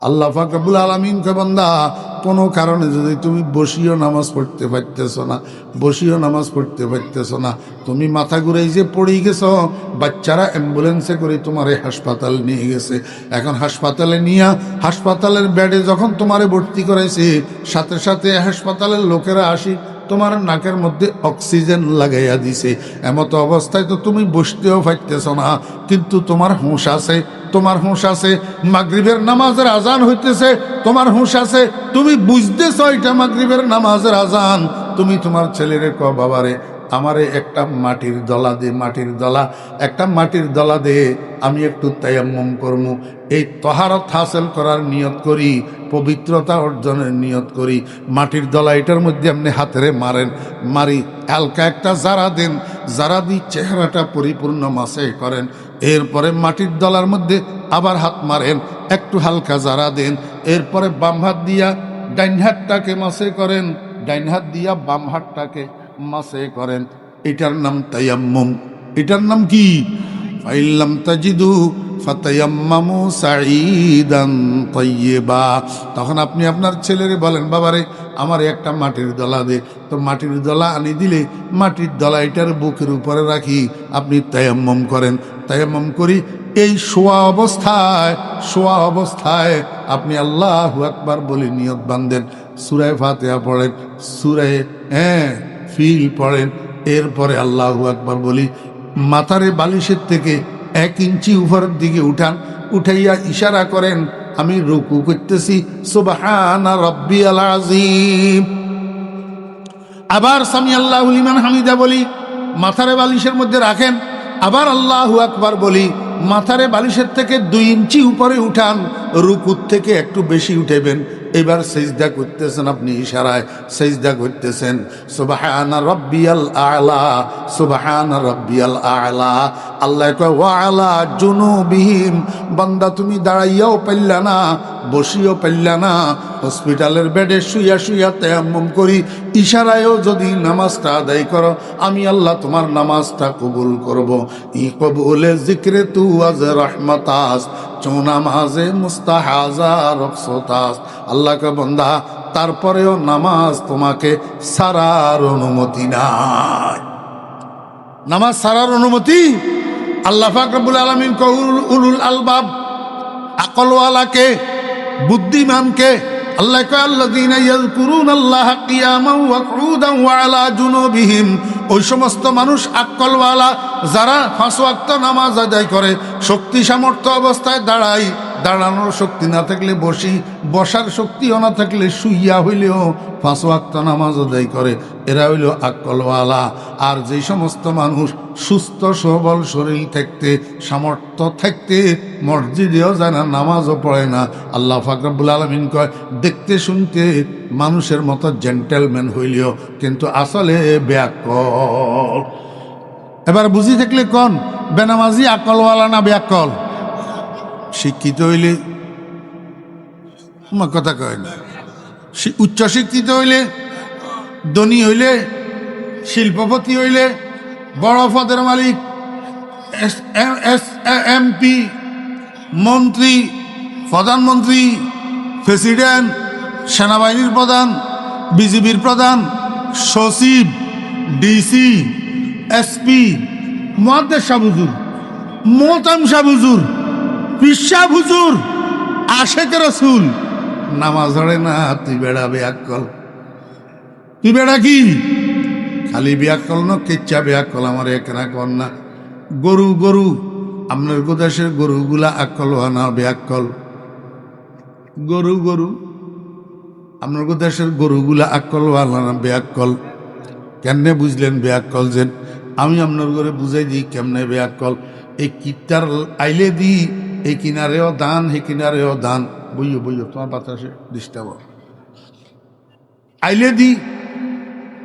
আল্লাহ পাক রব্বুল আলামিন কে বান্দা কোনো কারণে যদি তুমি বসিও নামাজ পড়তে পারতেছো না, বসিও নামাজ পড়তে পারতেছো না, তুমি মাথা ঘুরাই যে পড়ে গেছো, বাচ্চারা অ্যাম্বুলেন্সে করে তোমারে হাসপাতাল নিয়ে গেছে। এখন হাসপাতালে নিয়ে হাসপাতালের বেডে যখন তোমারে ভর্তি করাইছে, সাথে সাথে হাসপাতালের লোকেরা আসি তোমার নাকের মধ্যে অক্সিজেন লাগাইয়া দিছে। এমতো অবস্থায় তো তুমি বসতেও পারতেছ না, কিন্তু তোমার হুঁশ আছে, তোমার হুঁশ আছে। মাগরিবের নামাজের আজান হইতেছে, তোমার হুঁশ আছে, তুমি বুঝতেছ এটা মাগরিবের নামাজের আজান। তুমি তোমার ছেলেরে ক, বাবারে আমারে একটা মাটির দলা দে, মাটির দলা, একটা মাটির দলা দে, আমি একটু তায়াম্মুম করবো, এই তহারত হাসিল করার নিয়ত করি, পবিত্রতা অর্জনের নিয়ত করি। মাটির দলা এটার মধ্যে আপনি হাতেরে মারেন, মারি হালকা একটা জারা দেন, জারা দিয়ে চেহারাটা পরিপূর্ণ মাসে করেন। এরপরে মাটির দলার মধ্যে আবার হাত মারেন, একটু হালকা জারা দেন। এরপরে বাম হাত দিয়া ডাইন হাতটাকে মাসে করেন, ডাইন হাত দিয়া বাম হাতটাকে মাসে করেন। এটার নাম তায়াম্মুম। এটার নাম কি? ফাইল্লাম তাজিদু ফাতায়াম্মামু সাঈদান তাইয়্যিবা। তখন আপনি আপনার ছেলেরে বলেন, বাবারে আমার একটা মাটির দলা দে। তো মাটির দলা আনি দিলে মাটির দলা এটার বুকের উপরে রাখি, আপনি তায়াম্মুম করেন। তায়াম্মুম করি এই শোয়া অবস্থায়, শোয়া অবস্থায় আপনি আল্লাহু আকবার বলে নিয়ত বাঁধেন, সূরা ফাতিহা পড়েন, সূরা ফিল পড়েন। এরপরে আল্লাহু আকবার বলি, মাথারে বালিশের থেকে 1 ইঞ্চি উপরের দিকে উঠান, উঠাইয়া ইশারা করেন আমি রুকু করতেছি, সুবহানা রাব্বিয়াল আযীম। আবার সামি আল্লাহু লিমান হামিদা বলি, মাথারে বালিশের মধ্যে রাখেন, আবার আল্লাহু আকবার বলি, মাথারে বালিশের থেকে 2 ইঞ্চি উপরে উঠান, রুকুর থেকে একটু বেশি উঠাবেন। এবার সেজদা করতেছেন, আপনি ইশারায় সেজদা করতেছেন, সুবহানা রাব্বিয়াল আ'লা, সুবহানা রাব্বিয়াল আ'লা। আল্লাহ কয় ওয়া আলা জুনুবিহিম, বান্দা তুমি দাঁড়াইয়াও পারলা না, বসিও পারলা না, হসপিটালের বেডে শুইয়া শুইয়া তায়াম্মুম করি ইশারায়ও যদি নামাজটা আদায় করো, আমি আল্লাহ তোমার নামাজটা কবুল করব। ই কবুলে জিক্রে তু আজ রহমতাস, চৌ নামাজে মুস্তাহাজা রকসতাস। আল্লাহ কে বান্দা তারপরেও নামাজ তোমাকে সারার অনুমতি নাই। নামাজ সারার অনুমতি আল্লাহ পাক রব্বুল আলামিন কে উলুল আলবাব, আকলওয়ালাকে, বুদ্ধিমানকে আল্লাহ কয় আল্লাযীনা ইয়াযকুরুনাল্লাহা কিয়ামান ওয়া কুউদান ওয়া আলা জুনুবিহিম, ওই সমস্ত মানুষ আকলওয়ালা যারা 5 ওয়াক্ত নামাজ আদায় করে, শক্তি সামর্থ্য অবস্থায় দাঁড়ায়, দাঁড়ানোর শক্তি না থাকলে বসি, বসার শক্তিও না থাকলে শুইয়া হইলেও 5 ওয়াক্ত নামাজ আদায় করে, এরা হইল আকলওয়ালা। আর যে সমস্ত মানুষ সুস্থ সবল শরীর থাকতে, সামর্থ্য থাকতে মসজিদেও যায় না, নামাজও পড়ে না, আল্লাহ পাক রব্বুল আলামিন কয় দেখতে শুনতে মানুষের মতো জেন্টেলম্যান হইলেও কিন্তু আসলে বেয়াক্কল। এবার বুঝি থাকলে কোন বেনামাজি আকলওয়ালা না বেয়াক্কল? শিক্ষিত হইলে আমার কথা কয় না, উচ্চ শিক্ষিত হইলে, ধনী হইলে, শিল্পপতি হইলে, বড় পদের মালিক, এমপি, মন্ত্রী, প্রধানমন্ত্রী, প্রেসিডেন্ট, সেনাবাহিনীর প্রধান, বিজিবির প্রধান, সচিব, ডিসি, এসপি, মুহাদ্দিস সাহেব হুজুর, মোহতাম সাহেব হুজুর, পীর সাহেব হুজুর, আশেক রাসূল, নামাজ পড়ে না, তুই বেড়া বেয়াক্কল। তুই বেড়া কি? খালি বেয়াক্কল না, কিচ্ছা বেয়াক্কল। আমার একনা কর না। গরু গরু আপনার গোদাসের গরুগুলা আকল না বেয়াক্কল? গরু গরু আপনার গোদাসের গরুগুলা আকল না বেয়াক্কল? কেমনে বুঝলেন বেয়াক্কল? যে আমি আপনার ঘরে বুঝাই দিই কেমনে বেয়াক্কল। এই কিতার আইলে দি এই কিনারেও দান, হে কিনারেও দান। বইও বইও, তোমার বাতাসে ডিস্টার্ব। আইলে দি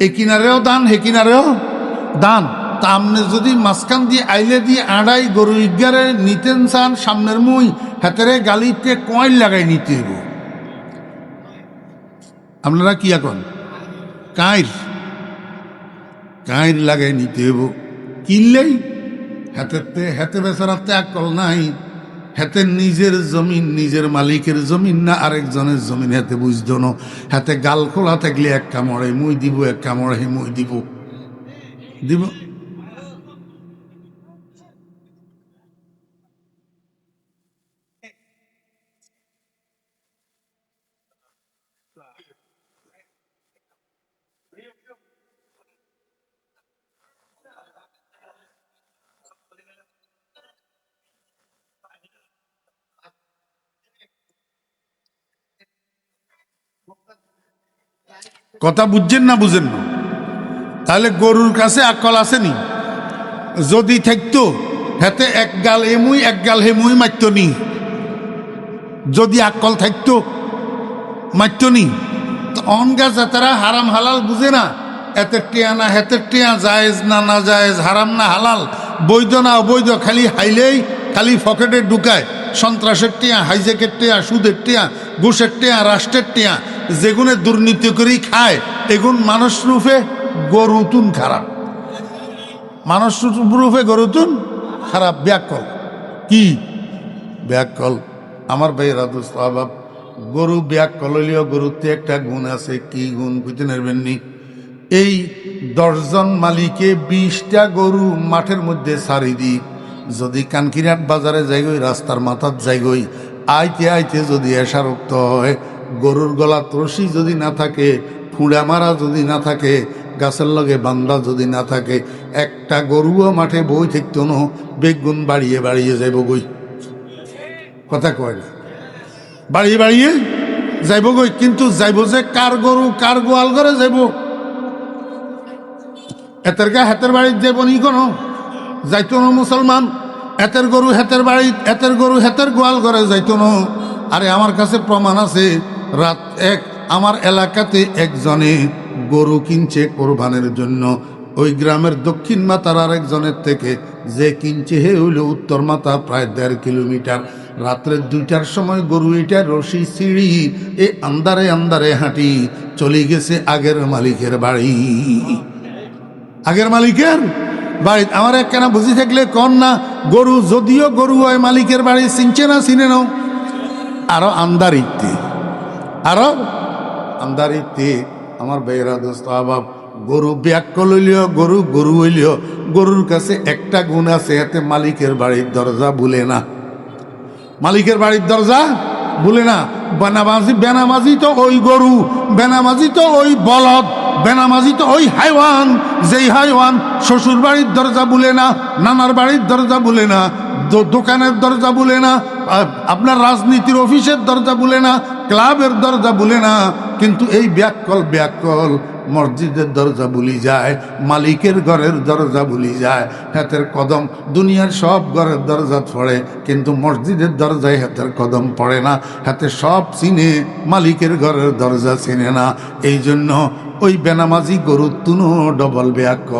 এই কিনারেও দান, হে কিনারেও দান। তা আপনি যদি মাঝখান দিয়ে আইলে দিয়ে আড়াই গরু ইগারে নিতেন চান, সামনের মুই হাতেরে গালিতে কয়েল লাগাই নিতে হইব। আপনারা কি এখন কাঁইর কাঁইর লাগাই নিতে হইব। কিনলেই হাতে বেচারাতে আকল নাই, হাতে নিজের জমিন, নিজের মালিকের জমিন না আরেকজনের জমিন, হাতে বুঝতো না। হাতে গাল খোলা থাকলে এক কামড়ে মুই দিব, এক কামড়ে মুই দিব দিব। কথা বুঝছেন না বুঝেন না? তাহলে গরুর কাছে আকল আসেনি? যদি থাকতো হাতে এক গাল এমুই এক গাল হেমুই মারত নি। যদি আকল থাকতো মারত নি। তো অনগা যাতারা হারাম হালাল বুঝে না, এতের টিয়া না হেতের টিয়া, জায়েজ না না জায়েজ, হারাম না হালাল, বৈধ না অবৈধ, খালি হাইলেই খালি পকেটে ঢুকায়। সন্ত্রাসের টিয়া, হাইজেকের টিয়া, সুদের টিয়া, ঘুষের টিয়া, রাষ্ট্রের টিয়া, যেগুনে দুর্নীতি করেই খায়, এগুন মানুষ রূপে গরুতুন খারাপ। মানুষ রূপে গরুতুন খারাপ। ব্যাকল কি ব্যাকল? আমার ভাইয়েরা দোস্ত অভাব, গরু ব্যাকল হইলেও গরুতে একটা গুণ আছে। কি গুণ বুঝতে পারবেননি? এই 10 জন মালিকে 20টা গরু মাঠের মধ্যে ছাড়ি দি, যদি কানকিরহাট বাজারে যাইগই, রাস্তার মাথার যাইগই, আইতে আইতে যদি এসারক্ত হয়, গরুর গলা রশি যদি না থাকে, ফুঁড়া মারা যদি না থাকে, গাছের লগে বান্ধা যদি না থাকে, একটা গরুও মাঠে বই থাকতো না, বেগুন বাড়িয়ে বাড়িয়ে যাইব গই। কথা কয় না? বাড়িয়ে বাড়িয়ে যাইব গই। কিন্তু যাইব যে কার গরু কার গোয়াল ঘরে যাইব? এতের গা হাতের বাড়িতে যাইব নি কোনো? যাইতো না মুসলমান। এতের গরু হাতের বাড়ি, এতের গরু হাতের গোয়াল ঘরে যাইতো না। আরে আমার কাছে প্রমাণ আছে। রাত এক আমার এলাকাতে একজনে গরু কিনছে কোরবানের জন্য। ওই গ্রামের দক্ষিণ মাথার আরেকজনের থেকে যে কিনছে হে হইল উত্তর মাথা, প্রায় 1.5 কিলোমিটার। রাত্রে 2টার সময় গরু এটা রশি সিঁড়ি এ আন্দারে আন্দারে হাঁটি চলে গেছে আগের মালিকের বাড়ি। আগের মালিকের বাড়ি। আমার একখানা বুঝি থাকলে কন না, গরু যদিও গরু হয় মালিকের বাড়ি চিনছে না, চিনে নাও। আরো আন্দারিতে, আরো আন্দারিতে। আমার বেয়েরা দোস্ত আবাব, গরু ব্যাকল হইলেও গরু গরু হইলেও গরুর কাছে একটা গুণ আছে, এতে মালিকের বাড়ির দরজা ভুলে না। মালিকের বাড়ির দরজা ভুলে না। বেনামাজি তো ওই গরু, বেনামাজি তো ওই বলদ, বেনামাজি তো ওই হাইওয়ান, যেই হাইওয়ান শ্বশুর বাড়ির দরজা ভুলে না, নানার বাড়ির দরজা ভুলে না, দোকানের দরজা ভুলে না, আপনার রাজনীতির অফিসের দরজা ভুলে না, ক্লাবের দরজা ভুলে না। কিন্তু এই ব্যাকল ব্যাকল মসজিদের দরজা ভুলি যায়, মালিকের ঘরের দরজা ভুলি যায়। হাতের কদম দুনিয়ার সব ঘরের দরজা পড়ে, কিন্তু মসজিদের দরজায় হাতের কদম পড়ে না। হাতে সব চিনে, মালিকের ঘরের দরজা চিনে না। এই জন্য ওই বেনামাজি গরুর তুনো ডবল ব্যাকল।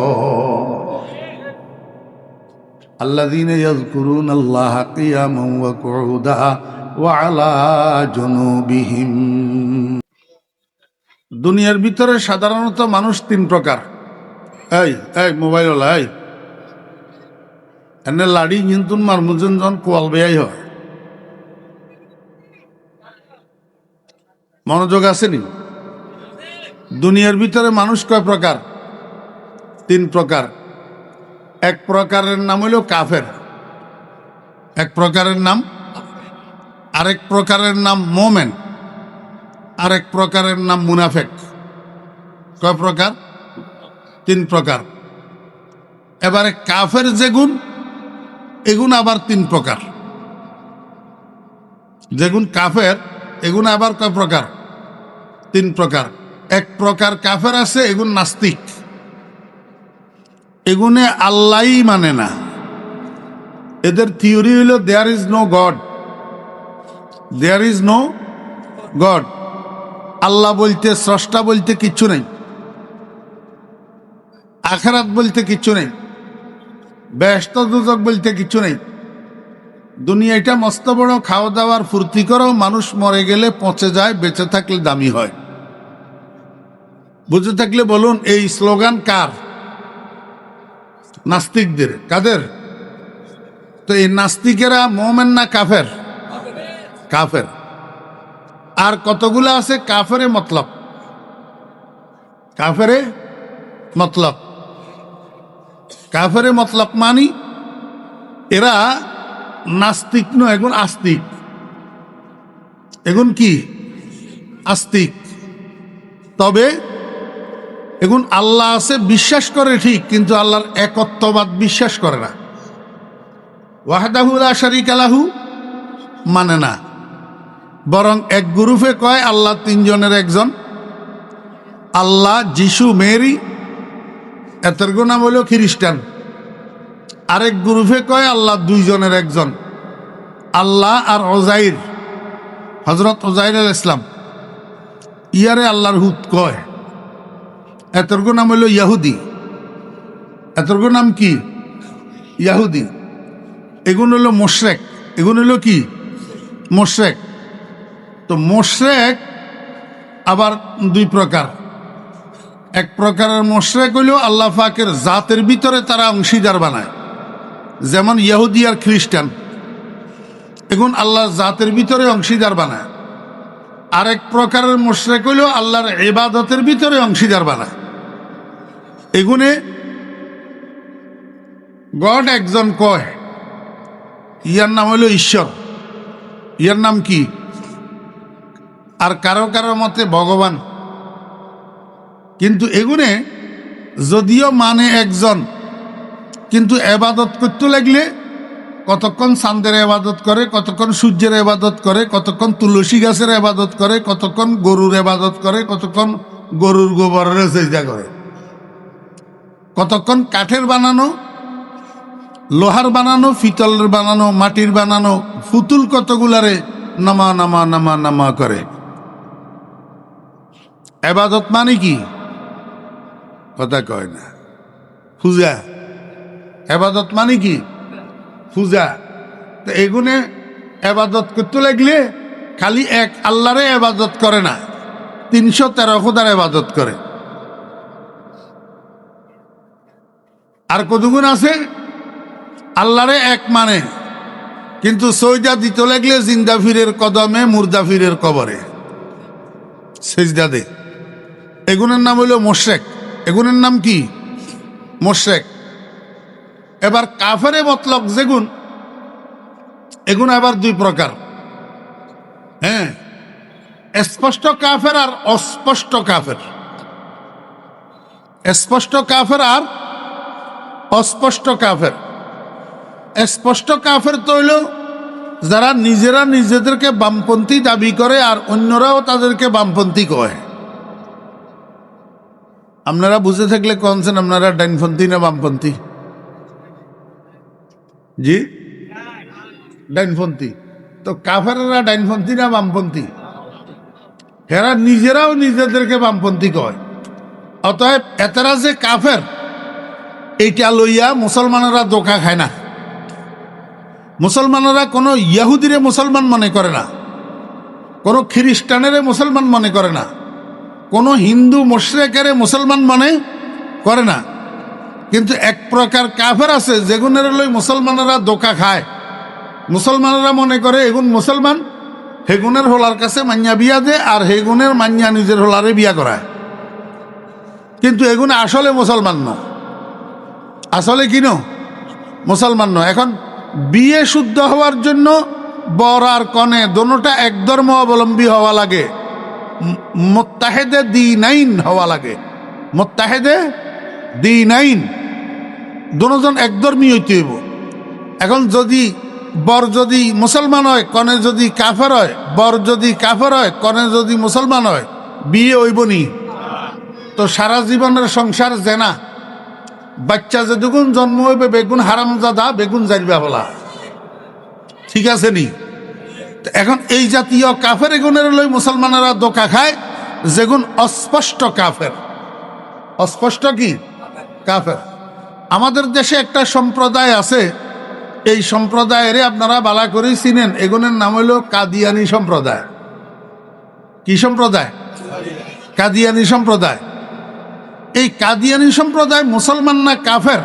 আল্লাযীনা ইয়াযকুরুনাল্লাহা কিয়ামান ওয়া কুউদা ওয়া আলা জুনুবিহিম। দুনিয়ার ভিতরে সাধারণত মানুষ 3 প্রকার। এই এই মোবাইলওয়ালা, এই এনে লাড়ি কিন্তু মারমুজন জন কোয়াল বেয়াই হয়। মনোযোগ আসেনি? দুনিয়ার ভিতরে মানুষ কয় প্রকার? 3 প্রকার। এক প্রকারের নাম হইল কাফের, এক প্রকারের নাম, আরেক প্রকারের নাম মোমেন, আরেক প্রকারের নাম মুনাফেক। কয় প্রকার? 3 প্রকার। এবারে কাফের যেগুন, এগুন আবার 3 প্রকার। যেগুন কাফের, এগুন আবার কয় প্রকার? 3 প্রকার। এক প্রকার কাফের আছে, এগুন নাস্তিক। এগুনে আল্লাহই মানে না। এদের থিওরি হইল there is no god, there is no god. Allah বলতে, স্রষ্টা বলতে কিচ্ছু নেই, আখিরাত বলতে কিচ্ছু নেই, বেহেশত দোজখ বলতে কিচ্ছু নেই। দুনিয়াটা মস্ত বড় খাওয়া দাওয়ার ফুর্তি করো, মানুষ মরে গেলে পচে যায়, বেঁচে থাকলে দামি হয়। বুঝে থাকলে বলুন, এই স্লোগান কার? নাস্তিকদের। কাদের? তো এই নাস্তিকেরা মোমেন না কাফের? কাফের। আর কতগুলো আছে কাফেরে মতলব। কাফেরে মতলব, কাফেরে মতলব মানি এরা নাস্তিক নয়, এখন আস্তিক। এখন কি? আস্তিক। তবে এখন আল্লাহ আছে বিশ্বাস করে ঠিক, কিন্তু আল্লাহর একত্ববাদ বিশ্বাস করে না। ওয়াহদাহু লা শারীকা লাহু মানে না, বরং এক গ্রুপে কয় আল্লাহ তিনজনের একজন, আল্লাহ, যিশু, মেরি, এতের নাম হইল খ্রিস্টান। আরেক গ্রুপে কয় আল্লাহ দুইজনের একজন, আল্লাহ আর ওজাইর, হজরত ওজাইর আলাইহিস সালাম, ইয়ারে আল্লাহর হুত কয়। এতের নাম হইল ইয়াহুদি। এতের নাম কি? ইয়াহুদি। এগুন হইল মোশরেক। এগুন হইল কি? মোশরেক। তো মোশরেক আবার দুই প্রকার। এক প্রকারের মোশরেক হইল আল্লাহ পাকের জাতের ভিতরে তারা অংশীদার বানায়, যেমন ইহুদি আর খ্রিস্টান। এখন আল্লাহর জাতের ভিতরে অংশীদার বানায়। আরেক প্রকারের মুশরিক হইল আল্লাহর ইবাদতের ভিতরে অংশীদার বানায়। এগুনে গড একজন কয়, ইয়ার নাম হইল ঈশ্বর, ইয়ার নাম কি? আর কারো কারো মতে ভগবান। কিন্তু এগুনে যদিও মানে একজন, কিন্তু এবাদত করতে লাগলে কতক্ষণ চাঁদের এবাদত করে, কতক্ষণ সূর্যের এবাদত করে, কতক্ষণ তুলসী গাছের এবাদত করে, কতক্ষণ গরুর এবাদত করে, কতক্ষণ গরুর গোবরের সেজদা করে, কতক্ষণ কাঠের বানানো, লোহার বানানো, পিতলের বানানো, মাটির বানানো পুতুল কতগুলারে নামা নামা নামা নামা করে। এবাদত মানে কি? কথা কয় না। পূজা। এবাদত মানে কি? পূজা। তো এগুনে এবাদত করতে লাগলে খালি এক আল্লাহরে এবাদত করে না, 313 খোদার এবাদত করে। আর কতগুণ আছে আল্লাহরে এক মানে, কিন্তু সজদা দিতে লাগলে জিন্দা ফিরের কদমে, মুর্দা ফিরের কবরে সেজদা দে। এগুনের নাম হইল মুশরিক। এগুনের নাম কি? মুশরিক। এবার কাফেরে মতলব যেগুন, এগুন আবার দুই প্রকার। হ্যাঁ, স্পষ্ট কাফের আর অস্পষ্ট কাফের। স্পষ্ট কাফের আর অস্পষ্ট কাফের। স্পষ্ট কাফের তো হইল যারা নিজেরা নিজেদেরকে বামপন্থী দাবি করে আর অন্যরাও তাদেরকে বামপন্থী কয়। আপনারা বুঝে থাকলে কনছেন আপনারা ডাইনপন্থী না বামপন্থী? জি, ডাইনপন্থী। তো কাফেররা ডাইনপন্থী না বামপন্থী? এরা নিজেরাও নিজেদেরকে বামপন্থী কয়। অতএব এতেরা যে কাফের, এইটা লইয়া মুসলমানেরা ধোঁকা খায় না। মুসলমানেরা কোনো ইহুদিরে মুসলমান মনে করে না, কোনো খ্রিস্টানেরে মুসলমান মনে করে না, কোনো হিন্দু মুশরিকেরে মুসলমান মনে করে না। কিন্তু এক প্রকার কাফের আছে যেগুনের লই মুসলমানেরা ধোঁকা খায়। মুসলমানেরা মনে করে এগুন মুসলমান, হেগুনের হোলার কাছে মান্যা বিয়া দে, আর হেগুনের মান্যা নিজের হোলারে বিয়া করায়। কিন্তু এগুন আসলে মুসলমান ন, আসলে কিনো মুসলমান ন। এখন বিয়ে শুদ্ধ হওয়ার জন্য বর আর কনে দোনোটা এক ধর্ম অবলম্বী হওয়া লাগে, মুত্তাহিদে দ্বীনাইন হওয়া লাগে। মুত্তাহিদে দ্বীনাইন, দোনোজন একধর্মী হইতে হইব। এখন যদি বর যদি মুসলমান হয়, কনে যদি কাফের হয়, বর যদি কাফের হয়, কনে যদি মুসলমান হয়, বিয়ে হইব নি? তো সারা জীবনের সংসার জেনা, বাচ্চা যেটুকুন জন্ম হইবে বেগুন হারামজাদা, বেগুন জারিবা বলা, ঠিক আছে নি? এখন এই জাতীয় কাফের এগুনের লই মুসলমানেরা ধোঁকা খায়, যেগুন অস্পষ্ট কাফের। অস্পষ্ট কি কাফের? আমাদের দেশে একটা সম্প্রদায় আছে, এই সম্প্রদায়ের আপনারা বালা করেই চিনেন। এগুনের নাম হইল কাদিয়ানি সম্প্রদায়। কি সম্প্রদায়? কাদিয়ানি সম্প্রদায়। এই কাদিয়ানি সম্প্রদায় মুসলমান না কাফের?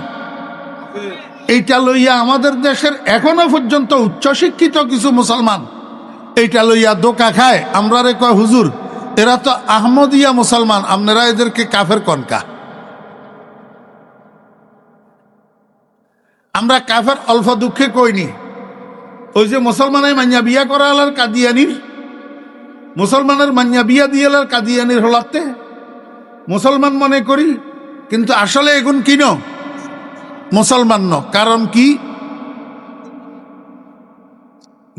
এইটা লইয়া আমাদের দেশের এখনো পর্যন্ত উচ্চশিক্ষিত কিছু মুসলমান এইটা লইয়া দোকা খায়। আমরা রে কয় হুজুর এরা তো আহমদিয়া মুসলমান, আপনারা এদেরকে কাফের কনকা। আমরা কাফের অল্প দুঃখে কইনি। ওই যে মুসলমানের মান্যা বিয়া করা হলার কাদিয়ানির, মুসলমানের মান্যা বিয়া দিয়ে হলার কাদিয়ানির হলাতে মুসলমান মনে করি, কিন্তু আসলে এগুন কিনো মুসলমান ন। কারণ কি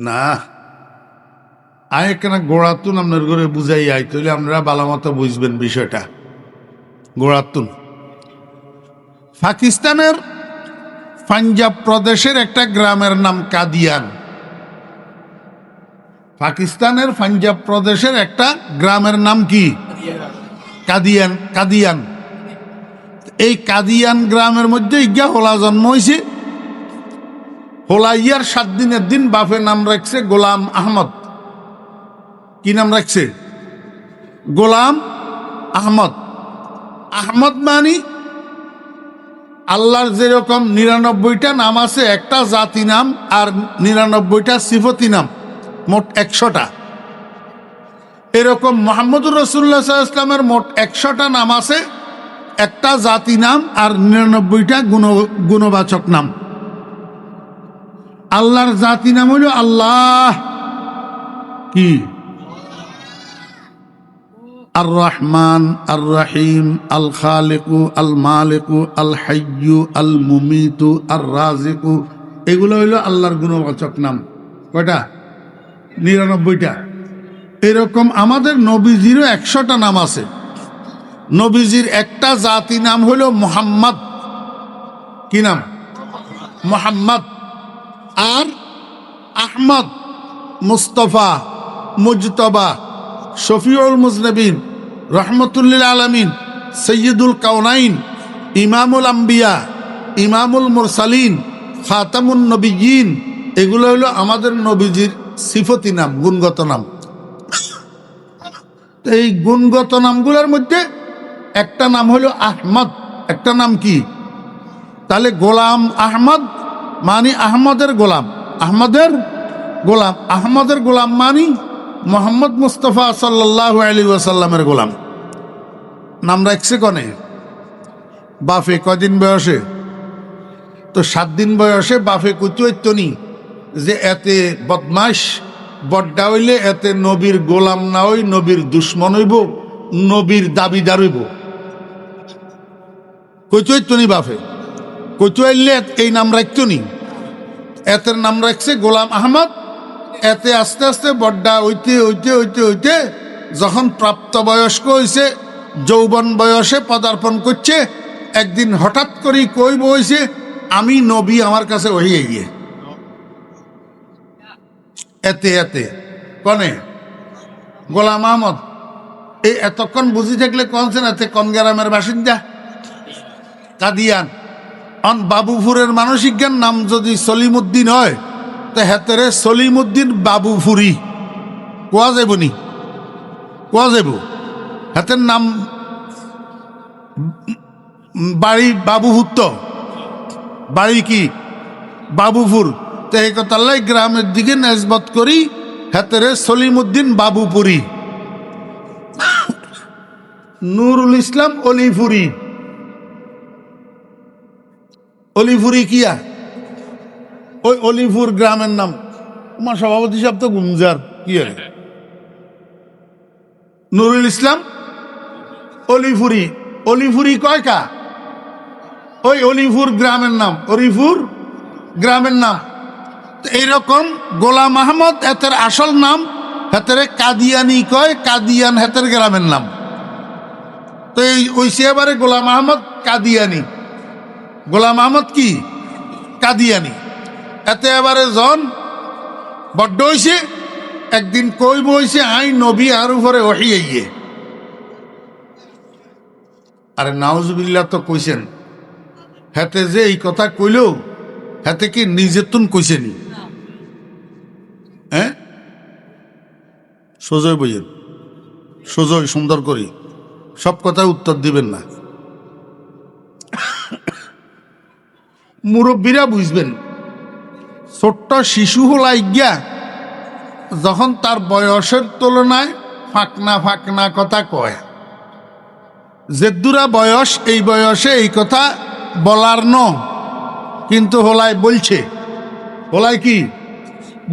না আয় কেন গোড়াতুন আপনার ঘরে বুঝাই আই, তাহলে আপনারা ভালো মতো বুঝবেন বিষয়টা। গোড়াতুন পাকিস্তানের পাঞ্জাব প্রদেশের একটা গ্রামের নাম কাদিয়ান। পাকিস্তানের পাঞ্জাব প্রদেশের একটা গ্রামের নাম কি? কাদিয়ান। কাদিয়ান, এই কাদিয়ান গ্রামের মধ্যে ইজ্ঞা হোলা জন্ম হয়েছে। হোলা ইয়ার 7 দিনের দিন বাপের নাম রাখছে গোলাম আহমদ। কি নাম রাখছে? গোলাম আহমদ। আহমদ মানি আল্লাহর যেরকম 99টা নাম আছে, একটা জাতি নাম আর 99টা সিফতি নাম, মোট 100টা। এরকম মুহাম্মদুর রাসূলুল্লাহ সাল্লাল্লাহু আলাইহি ওয়াসাল্লামের মোট 100টা নাম আছে, একটা জাতি নাম আর 99টা গুণবাচক নাম। আল্লাহর জাতি নাম হইল আল্লাহ। কি? আর রহমান, আর রহিম, আল খালিকু, আল মালিকু, আল হাইয়্যু, আল মুমিতু, আর রাজিকু, এগুলো হইল আল্লাহর গুণবাচক নাম। কয়টা? 99টা। এরকম আমাদের নবীজিরও 100টা নাম আছে। নবীজির একটা জাতি নাম হইল মুহাম্মদ। কি নাম? মুহাম্মদ। আর আহমদ, মুস্তফা, মুজতবা, শফিউল মুজনবিন, রহমতুল্লিল আলমিন, সৈয়দুল কাউনাইন, ইমামুল আম্বিয়া, ইমামুল মুরসালিন, খাতামুন নবিয়্যিন, এগুলো হলো আমাদের নবীজির সিফতি নাম, গুণগত নাম। এই গুণগত নামগুলোর মধ্যে একটা নাম হলো আহমদ, একটা নাম কি? তাহলে গোলাম আহমদ মানি আহমদের গোলাম, আহমদের গোলাম, আহমদের গোলাম মানি মোহাম্মদ মুস্তফা সাল্লাল্লাহু আলাইহি ওয়াসাল্লামের গোলাম। নাম রাখছে কনে? বাফে। কদিন বয়সে? তো 7 দিন বয়সে বাফে কুতুয়তনি যে এতে বদমাস বড্ডা হইলে এতে নবীর গোলাম না হই নবীর দুশ্মন হইব, নবীর দাবিদার হইব। কুতুয়তনি বাফে কুতুয়াইলে এই নাম রাখতনি, এতের নাম রাখছে গোলাম আহমদ। এতে আস্তে আস্তে বড্ডা হইতে হইতে হইতে হইতে যখন প্রাপ্তবয়স্ক হয়েছে, যৌবন বয়সে পদার্পণ করছে, একদিন হঠাৎ করে কই বইছে আমি নবী, আমার কাছে ওহিয়ে গিয়ে এতে এতে কনে গোলাম আহমদ। এই এতক্ষণ বুঝি থাকলে কনছেন এতে কোন গ্রামের বাসিন্দা? কাদিয়ান। অন বাবুপুরের মানসিক জ্ঞান নাম যদি সলিমুদ্দিন হয়, তো হেতেরে সলিমুদ্দিন বাবুপুরি কোয়া যাবনি, কোয়া যাব। হাতের নাম বাড়ি বাবুভূত, বাড়ি কি বাবুপুর। তো এই কথাল্লাই গ্রামের দিকে নেসবত করি হেতেরে সলিমুদ্দিন বাবুপুরি। নুরুল ইসলাম অলিপুরি, অলিপুরি কিয়া ওই অলিপুর গ্রামের নাম। আমার সভাপতি সাহেব তো গুমজার কি নুরুল ইসলাম অলিপুরি। অলিপুরি কয়কা? ওই অলিপুর গ্রামের নাম, অলিপুর গ্রামের নাম। এইরকম গোলাম আহমদ এতের আসল নাম, হেতেরে কাদিয়ানি কয়, কাদিয়ান হেতের গ্রামের নাম। তো এই ওইসে এবারে গোলাম আহমদ কাদিয়ানি, গোলাম আহমদ কি কাদিয়ানি। এতে এবারে জন বড্ড হইছে, একদিন কই বইছে আই নবী আর উপরে ওহিয়ে গিয়ে। আরে নাউজুবিল্লাহ তো কইছেন, হেতে যে এই কথা কইল হেতে কি নিজের তুন কইছেনি? হ্যাঁ, সোজয় বইয়েন, সোজয় সুন্দর করি, সব কথা উত্তর দিবেন না। মুরব্বীরা বুঝবেন। ছোট্ট শিশু হল আজ্ঞা যখন তার বয়সের তুলনায় ফাঁকনা ফাঁকনা কথা কয়, যেদুরা বয়স এই বয়সে এই কথা বলার ন, কিন্তু হলাই বলছে, হলাই কি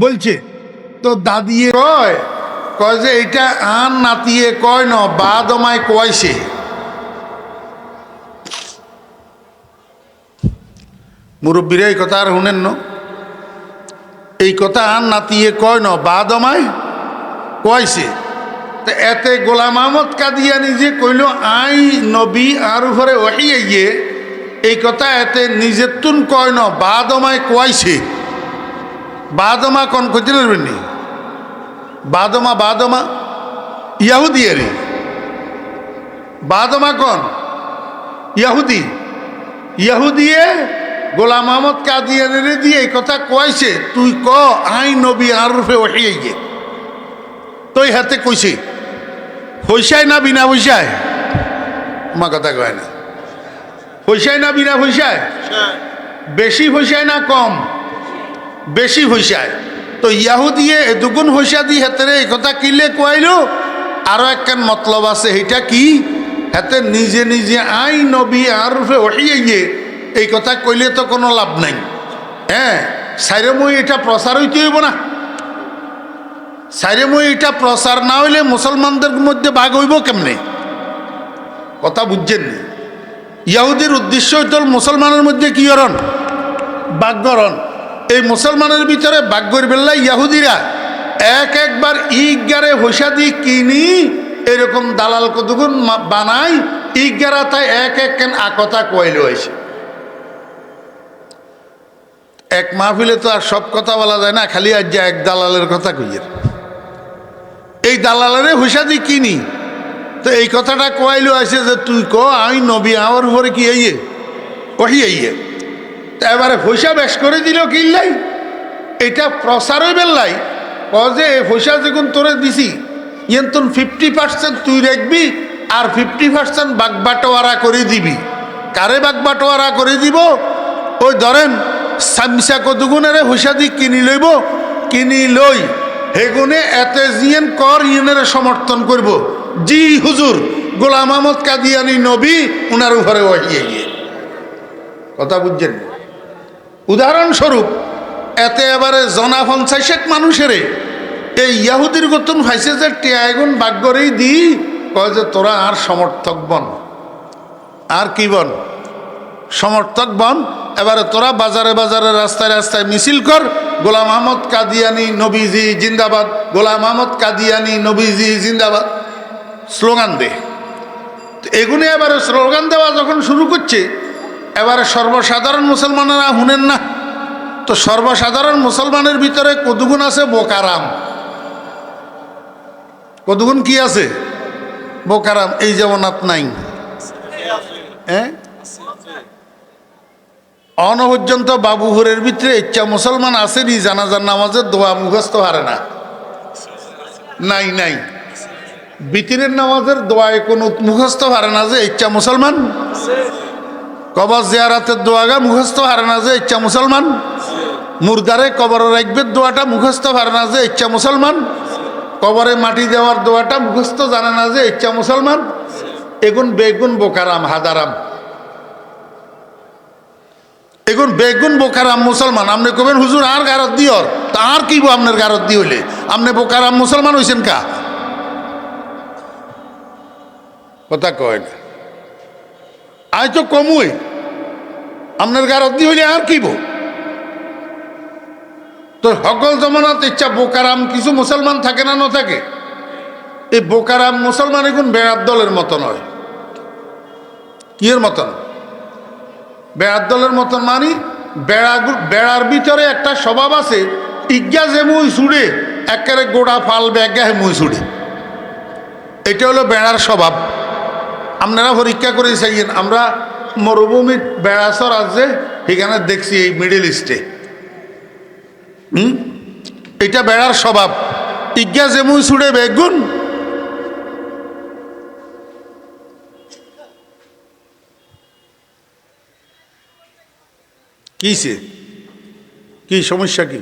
বলছে। তো দাদিয়ে কয় কয় যে এটা আন নাতিয়ে কয় ন বাদ আমায় কয়ছে। মুরব্বীরা এই কথা আর শুনেন ন, এই কথা আন নাতিয়ে কয় ন বাদ আমায় কয়ছে। তো এতে গোলাম আহমদ কাদিয়ানি যে কইল আই নবী আর উপরে ওহি আইয়ে, এই কথা এতে নিজের তুন কয় ন বাদ আমায় কয়ছে। বাদমা কন কইতে পারবেন নি? বাদমা বাদমা ইয়াহুদি আরে বাদমা কন ইয়াহুদি, ইয়াহুদিয়ে গোলাম আহমদ কাদিয়ানির দিয়ে এই কথা কয়ছে তুই ক আই নবী আর রূপে ওঠিয়ে গিয়ে তুই হাতে কইছে। পয়সায় না বিনা পয়সায়? মা কথা কয় না। পয়সায় না বিনা পয়সায়? বেশি পয়সায় না কম? বেশি পয়সায়। তো ইয়াহুদিয়ে দুগুণ পয়সা দি হাতেরে এই কথা কিলে কইলো। আরো একখান মতলব আছে, এটা কি হাতে নিজে নিজে আই নবী আর রূপে ওঠিয়ে গিয়ে এই কথা কইলে তো কোনো লাভ নাই। হ্যাঁ, সাইরেময় এটা প্রচার হইতে হইব না। সাইরেময় এটা প্রচার না হইলে মুসলমানদের মধ্যে ভাগ হইব কেমনে? কথা বুঝছেন? ইয়াহুদির উদ্দেশ্য হইত মুসলমানের মধ্যে কি করণ? বাগ্যরণ। এই মুসলমানের ভিতরে বাগ্যর বেল্লা ইয়াহুদিরা একবার ইগারে পয়সা দিয়ে কিনি এরকম দালাল কতগুণ বানাই, ইগারা তাই এক কেন আকথা কইল হয়েছে। এক মাহফিলে তো আর সব কথা বলা যায় না, খালি আজ এক দালালের কথা কইয়ের। এই দালালের পয়সা দিয়ে কিনি, তো এই কথাটা কইলো আছে যে তুই ক আমি নবী আমার উপরে কি আইয়ে ওহি আইয়ে। তা এবারে পয়সা বেশ করে দিল কিনলাই, এটা প্রচার হয়ে বেললাই ক যে এই পয়সা যখন তোরে দিছি ইয়েন তুন 50% তুই রাখবি আর 50% বাগবাটোয়ারা করে দিবি। কারে বাগবাটোয়ারা করে দিব? ওই ধরেন সামসা কতগুণেরে পয়সা দিয়ে কিনি লইব, কিনি লই হেগুনে এতে জিয়েন কর ইয়েনের সমর্থন করব। জি হুজুর, গোলাম আহমদ কাদিয়ানি নবী উনার উপরে ওহিয়ে গিয়ে। কথা বুঝছেন? উদাহরণস্বরূপ এতে এবারে জনা 50 মানুষের এই ইয়াহুদির গতন ভাইসে যে টিয়াগুন বাগ্যরেই দি কয় যে তোরা আর সমর্থক বন, আর কি বন? সমর্থক বন। এবারে তোরা বাজারে বাজারে রাস্তায় রাস্তায় মিছিল কর, গোলাম আহমদ কাদিয়ানি নবীজি জিন্দাবাদ, গোলাম আহমদ কাদিয়ানি নবীজি জিন্দাবাদ, স্লোগান দে। এগুলি এবারে স্লোগান দেওয়া যখন শুরু করছে, এবারে সর্বসাধারণ মুসলমানেরা শুনেন না। তো সর্বসাধারণ মুসলমানের ভিতরে কতগুণ আছে বোকারাম, কতগুণ কি আছে বোকারাম। এই যেমন আপনাই হ্যাঁ অনপর্যন্ত বাবুহুরের ভিতরে ইচ্ছা মুসলমান আসেনি জানাজার নামাজের দোয়া মুখস্থ হারে না? নাই নাই। বিতিরের নামাজের দোয়ায় কোনো মুখস্থ হারে না যে ইচ্ছা মুসলমান? কবর জিয়ারাতের দোয়াগা মুখস্থ হারে না যে ইচ্ছা মুসলমান? মুর্দারে কবর রাখবে দোয়াটা মুখস্থ হারে না যে ইচ্ছা মুসলমান? কবরে মাটি দেওয়ার দোয়াটা মুখস্থ জানে না যে ইচ্ছা মুসলমান? এগুন বেগুন বোকারাম হাদারাম, এগুন বেগুন বোকারাম মুসলমান। আপনি কবেন হুজুর আর গারত দিওর, তা আর কি আপনার গারত দি হইলে আপনি বোকারাম মুসলমান হইছেন কা? কথা কয় না। আই তো কমুই আপনার গারত দি হইলে আর কি বো? তো সকল জমানাত ইচ্ছা বোকারাম কিছু মুসলমান থাকে না থাকে। এই বোকারাম মুসলমান এখন বেড়ার দলের মতো নয়। কিয়ের মতন? বেড়ার দলের মতন মানি বেড়ার ভিতরে একটা স্বভাব আছে, ইজ্ঞা যে মুই ছুড়ে একেবারে গোড়া ফাল ব্যাগা মুই ছুড়ে। এটা হলো বেড়ার স্বভাব। আপনারা পরীক্ষা করে চাইয়েন, আমরা মরুভূমির বেড়াচর আছে সেখানে দেখছি এই মিডল ইস্টে। এটা বেড়ার স্বভাব, ইজ্ঞা যে মুই ছুড়ে বেগুন। কিসে কি সমস্যা কি?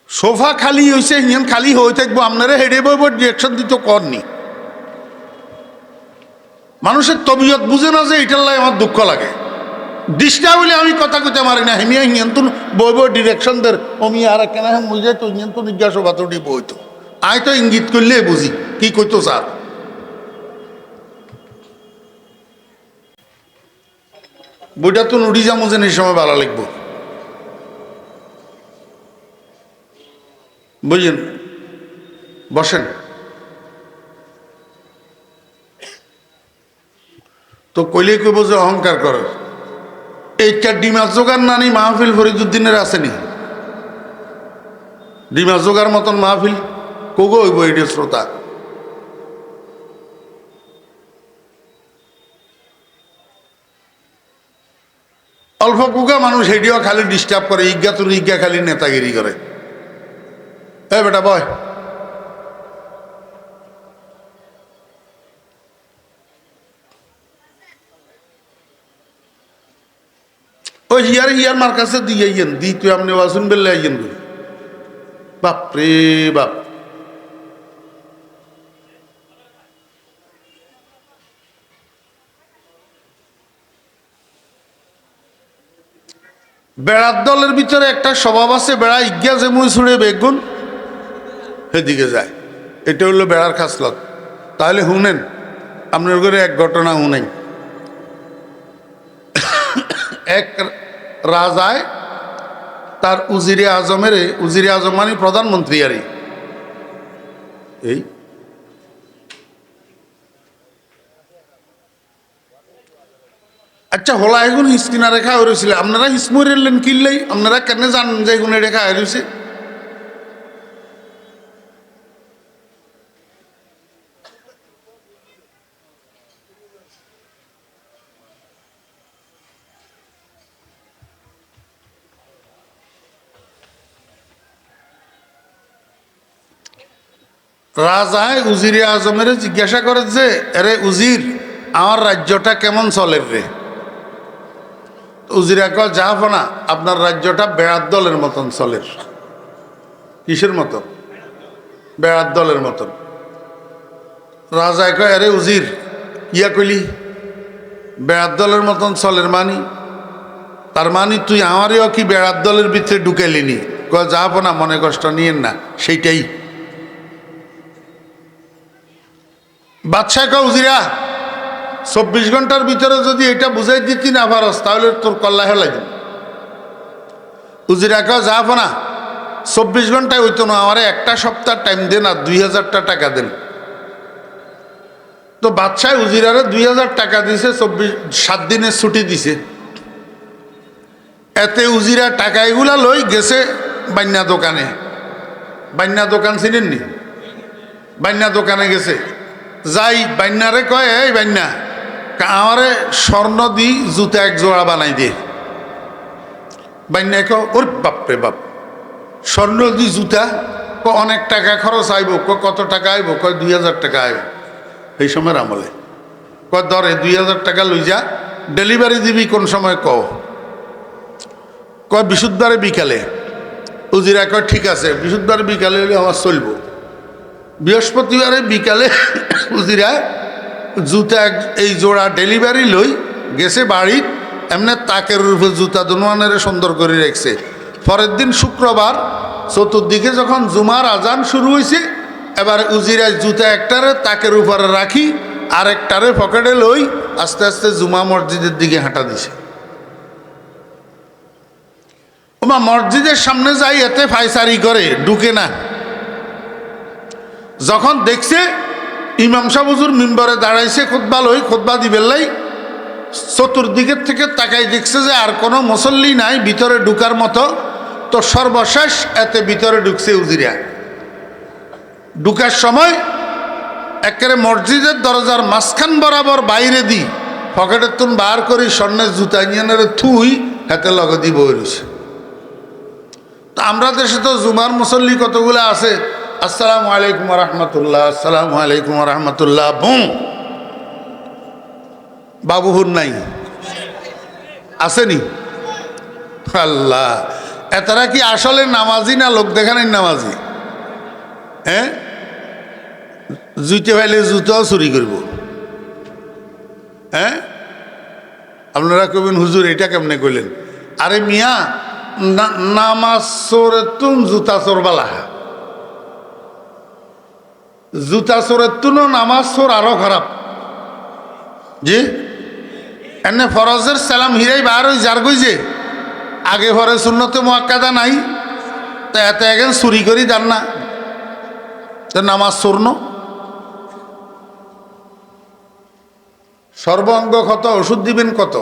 সোফা খালি হয়েছে, হিয়ান খালি হয়ে থাকবো, আপনারা হেডে বইব ডিরেকশন দিতে করনি। মানুষের তবিয়ত বুঝে না যে এটার লাগে আমার দুঃখ লাগে। ডিস্টার্ব হইলে আমি কথা কইতে পারি না, হেমিয়া হিয়ান তো বইব ডিরেকশন দের অমি আর কেন বুঝে তো হিয়ান তো জিজ্ঞাসা তো বইতো আয় তো ইঙ্গিত করলে বুঝি কি কইতো স্যার। বইটা তো নুড়ি জামুজেন এই সময় ভালো লাগবো, বুঝলেন? বসেন। তো কইলে কইব যে অহংকার করে। এইটা ডিমা জোগার নানি মাহফিল ফরিদুদ্দিনের আসেনি? ডিমা জোগার মতন মাহফিল কোগো হইব এটা শ্রোতা? অল্প কুকা মানুষ হেডিও খালি ডিস্টার্ব করে, ইজ্ঞা তুর ইজ্ঞা খালি নেতাগিরি করে। এ বেটা বয়। ও হিয়ার হিয়ার মার কাছে দিয়ে আইয়েন, দি তুই আপনি ওয়াসুন বেললে আইয়েন। বাপ রে বাপ। বেড়ার দলের ভিতরে একটা স্বভাব আছে, বেড়া ইজ্ঞা যে মুই ছুড়ে বেগুন সেদিকে যায়, এটা হলো বেড়ার খাসলত। তাহলে শুনেন, আপনার ঘরে এক ঘটনা শুনেন। এক রাজায় তার উজিরে আজমের, উজিরে আজম মানে প্রধানমন্ত্রী আর এই আচ্ছা হলা এগুন হিসকিনা রেখা হয়েছিল। আপনারা হিসমরেলেন কিনলেই আপনারা কেন জানেন যে এগুলো রেখা হয়েছে? রাজায় উজিরে আজমের জিজ্ঞাসা করে যে, আরে উজির, আমার রাজ্যটা কেমন চলে রে? উজিরা কয়, যাবো না, আপনার রাজ্যটা বেড়ার দলের মতন চলে। কিসের মতন? বেড়ার দলের মতন। রাজায় কয়, আরে উজির, ইয়া কইলি বেড়ার দলের মতন চলের মানি? তার মানে তুই আমারও কি বেড়ার দলের ভিতরে ঢুকাইলিনি? কয়, যাবো না, মনে কষ্ট নিয়েন না। সেইটাই বাদশাহ কয়, উজিরা 24 ঘন্টার ভিতরে যদি এটা বুঝাই দিতি না পারস, তাহলে তোর কল্যাণ লাগে। উজিরা কয়, যাবো না, 24 ঘন্টায় হইতো না, আমার একটা সপ্তাহ টাইম দেন আর 2000 টাকা দেন। তো বাদশাহ উজিরারে 2000 টাকা দিছে, 7 দিনের ছুটি দিছে। এতে উজিরা টাকা এগুলা লই গেছে বান্যা দোকানে। বান্যা দোকান চিনেন নি? বান্যা দোকানে গেছে, যাই বান্যারে কয়, এই বান্যা, আমারে স্বর্ণ দি জুতা এক জোড়া বানাই দে। বান্যা কয়, ওর বাপরে বাপ, স্বর্ণ দি জুতা? অনেক টাকা খরচ আইব। কত টাকা আইব? কয় 2000 টাকা আইব। এই সময়ের আমলে কয়, ধরে 2000 টাকা লই যা, ডেলিভারি দিবি কোন সময় কও? কয়, বৃহস্পতিবারে বিকালে। উজিরা কয়, ঠিক আছে, বৃহস্পতিবারে বিকালে হলে আমার চলব। বৃহস্পতিবারে বিকালে উজিরা জুতা এই জোড়া ডেলিভারি লই গেছে বাড়ি, এমনি তাকের রূপে জুতা দুনুয়ানের সুন্দর করে রাখছে। পরের দিন শুক্রবার, চতুর্দিকে যখন জুমার আজান শুরু হয়েছে, এবার উজিরা জুতা একটারে তাকের উপরে রাখি, আর একটারে পকেটে লই আস্তে আস্তে জুমা মসজিদের দিকে হাঁটা দিছে। ওমা মসজিদের সামনে যাই, এতে ফাইসারি করে, ঢুকে না। যখন দেখছে ইমাম সাহেব হুজুর মিম্বরে দাঁড়াইছে, খুতবা লই, খুতবা দিবেলাই, চতুর্দিকের থেকে তাকাই দেখছে যে আর কোনো মুসল্লি নাই ভিতরে ঢুকার মতো। তো সর্বশেষ এতে ভিতরে ঢুকছে উজিরা। ঢুকার সময় একেবারে মসজিদের দরজার মাঝখান বরাবর বাইরে দিই পকেটের তুন বার করি স্বর্ণের জুতা নিয়ে থুই হাতে লগে দিয়ে বই রয়েছে। তা আমরা দেশে তো জুমার মুসল্লি কতগুলো আছে, আসসালামু আলাইকুম রহমতুল্লাহ, আসসালামু আলাইকুম রহমতুল্লাহ, বুম, বাবুহুর নাই। আসেনি? আল্লাহ, এতারা কি আসলে নামাজি না লোক দেখানোর নামাজি? হ্যাঁ, জুইতে পাইলে জুতাও চুরি করব। হ্যাঁ, আপনারা কবেন হুজুর এটা কেমনে কইলেন? আরে মিয়া, নামাজ চোরের তুন জুতা চোর বালা, জুতা চোরের তুনও নামাজ চোর আরো খারাপ। জি, এনে ফরজের সালাম হিরাই বার ওই যার গই যে আগে ফরে সুন্নতে মুআক্কাদা নাই, তা এত এখন চুরি করি যান না, তা নামাজ চোরন। সর্বাঙ্গ কত ওষুধ দিবেন, কত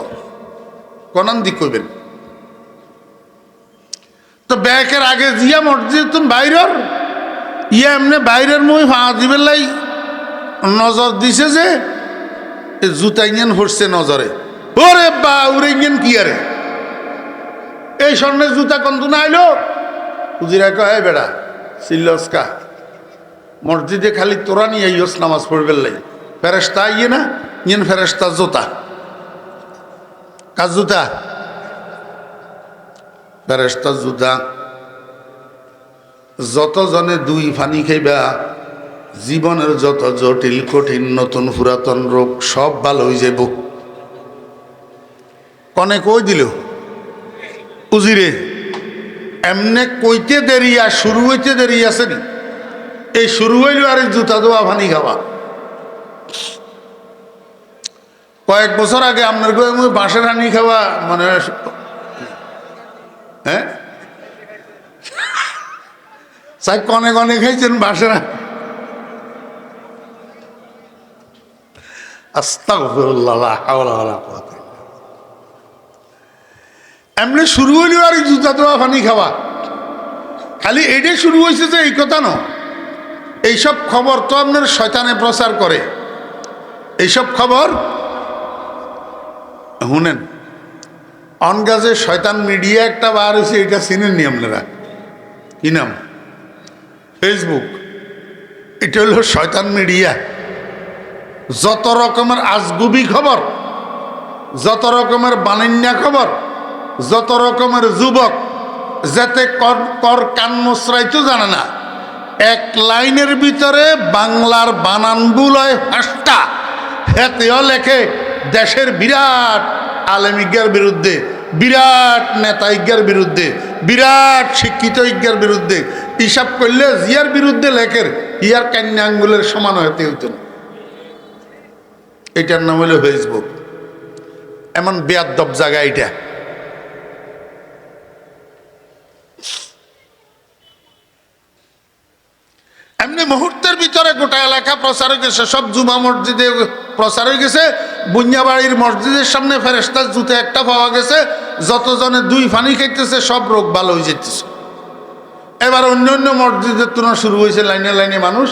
কনান দিক কইবেন? তো ব্যাকের আগে জিয়া মসজিদ তুমি বাইরের ইয়া এমনি বাইরের মই ফা দিবেন লাই নজর দিছে যে জুতা ইঞ্জিন ফুটছে নজরে। ওরে বা উরে ইঞ্জিন কি আরে এই স্বর্ণের জুতা কন্ত না আইলো? হুজিরা কয় বেড়া সিল্লসকা মসজিদে খালি তোরা নিয়ে আইস নামাজ পড়বেন লাই, ফেরেস্তা আইয়ে না ইঞ্জিন ফেরেস্তা জুতা কাজ জুতা ফেরেস্তা জুতা। যত জনে দুই ফানি খাইবা জীবনের যত জটিল কঠিন নতুন পুরাতন রোগ সব ভালো হয়ে যাব। কনে কই দিল উজিরে এমনে কইতে দেরি আর শুরু হইতে দেরি আছে নি? এই শুরু হইল আর জুতা দোয়া ফানি খাওয়া। কয়েক বছর আগে আপনার বাঁশের হানি খাওয়া মানে, হ্যাঁ চাই কনে কনে খাইছেন বাঁশের? আস্তাগফিরুল্লাহ, এমনি শুরু হইল আর জুতা দোয়া পানি খাওয়া। খালি এটাই শুরু হয়েছে যে এই কথা না, এইসব খবর তো আপনার শয়তানে প্রচার করে। এইসব খবর শুনেন, অনগাজে শয়তান মিডিয়া একটা বার হয়েছে, এটা চিনেননি আপনারা? কি নাম? ফেসবুক। এটা হলো শয়তান মিডিয়া। যত রকমের আজগুবি খবর, যত রকমের বানান্যা খবর, যত রকমের যুবক যাতে কর কান মুচড়াইতে জানে না, এক লাইনের ভিতরে বাংলার বানানগুলো হাসটা হেতেও লেখে দেশের বিরাট আলেমিজ্ঞার বিরুদ্ধে, বিরাট নেতা ইজ্ঞার বিরুদ্ধে, বিরাট শিক্ষিত ইজ্ঞার বিরুদ্ধে। হিসাব করলে জিয়ার বিরুদ্ধে লেখের ইয়ার কান্যা আঙ্গুলের সমান হতে হইত না। এটার নাম হলো ফেসবুক। এমন বেয়াদব জায়গা এটা। এমনি মুহূর্তের ভিতরে গোটা এলাকা প্রচার হয়ে গেছে, সব জুমা মসজিদে প্রচার হয়ে গেছে। বুনিয়াবাড়ির মসজিদের সামনে ফেরেশতার জুতা একটা পাওয়া গেছে, যতজনে দুই ফানি খাইতেছে সব রোগ ভালো হয়ে যেতেছে। এবার অন্য অন্য মসজিদের তুলনা শুরু হয়েছে লাইনে লাইনে মানুষ।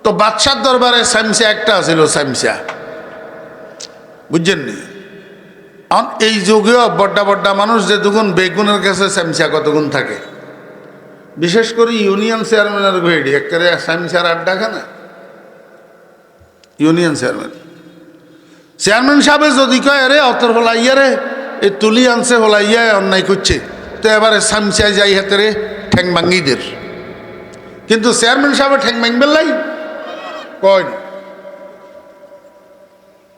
তো বাদশার দরবারে স্যামসা একটা আছিল, স্যামসা, বুঝছেন নি? এই যুগেও বড্ডা বড্ডা মানুষ যে দুগুণ বেগুনের কাছে স্যামসা কতগুণ থাকে, বিশেষ করে ইউনিয়ন চেয়ারম্যানের ঘড়ি একেবারে স্যামসার আড্ডা খানা। ইউনিয়ন চেয়ারম্যান সাহেব যদি কয় রে অতর হলাইয়া রে এই তুলি আনছে হলাইয়া অন্যায় করছে, তো এবারে স্যামসায় যাই হাতে রে ঠ্যাং ভাঙ্গিদের। কিন্তু চেয়ারম্যান সাহেব ঠ্যাং ভাঙবেন লাই কয় না।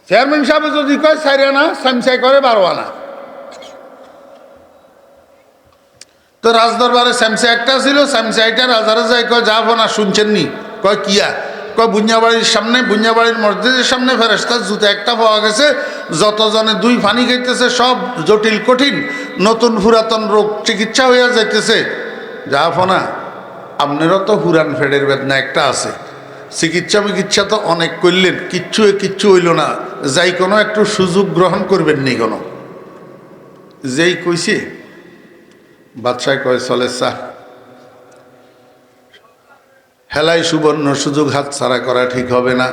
চেয়ারম্যান সাহেব যদি কয় 4 আনা, স্যামসাই করে 12 আনা। তো রাজদরবারে স্যামসা একটা ছিল, স্যামসাইটা রাজারা যায় কয় যাব না, শুনছেন নি? কয় কিয়া? কয় বুনিয়াবাড়ির সামনে, বুনিয়াবাড়ির মসজিদের সামনে ফেরেশতার জুতা একটা পাওয়া গেছে, যতজনে দুই ফানি খাইতেছে সব জটিল কঠিন নতুন পুরাতন রোগ চিকিৎসা হইয়া যাইতেছে। যাব না, আপনারও তো হুরান ফেডের বেদনা একটা আছে, চিকিৎসা তো অনেক করলেন, কিচ্ছু হইল না, যাই কোনো একটু সুযোগ গ্রহণ করবেন নি কোনো? যেই কইছে বাদশাহ কয় চলে চা হেলাই সুবর্ণ সুযোগ হাত ছাড়া করা ঠিক হবে না।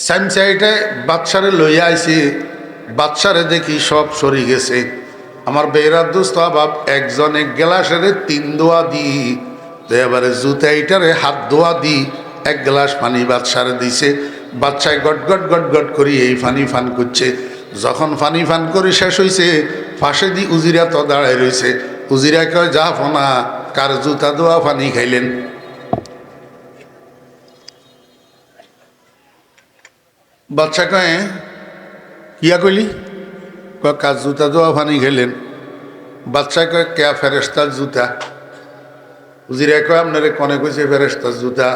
স্যামসাইটে বাদশারে লইয়া আইছি, বাদশারে দেখি সব সরি গেছে। আমার বেড়ার দোস্ত বাপ একজন এক গ্লাসের 3 দোয়া দি, তো এবারে জুতাইটারে হাত দোয়া দি 1 গ্লাস পানি বাদশারে দিছে। বাদশায় গট গট গট গট করি এই ফানি ফান করছে। যখন পানি ফান করে শেষ হয়েছে, ফাঁসে দি উজিরা তো দাঁড়ায় রয়েছে। উজিরা কয়, যা ফোনা, কার জুতা দোয়া পানি খাইলেন? বাচ্চা কয়, কিয়া কইলি? কয়, কার জুতা দোয়া পানি খাইলেন? বাচ্চা কয়, কে? ফেরেস্তার জুতা। উজিরা কয়, আপনারে কনে কইছে ফেরেস্তার জুতা?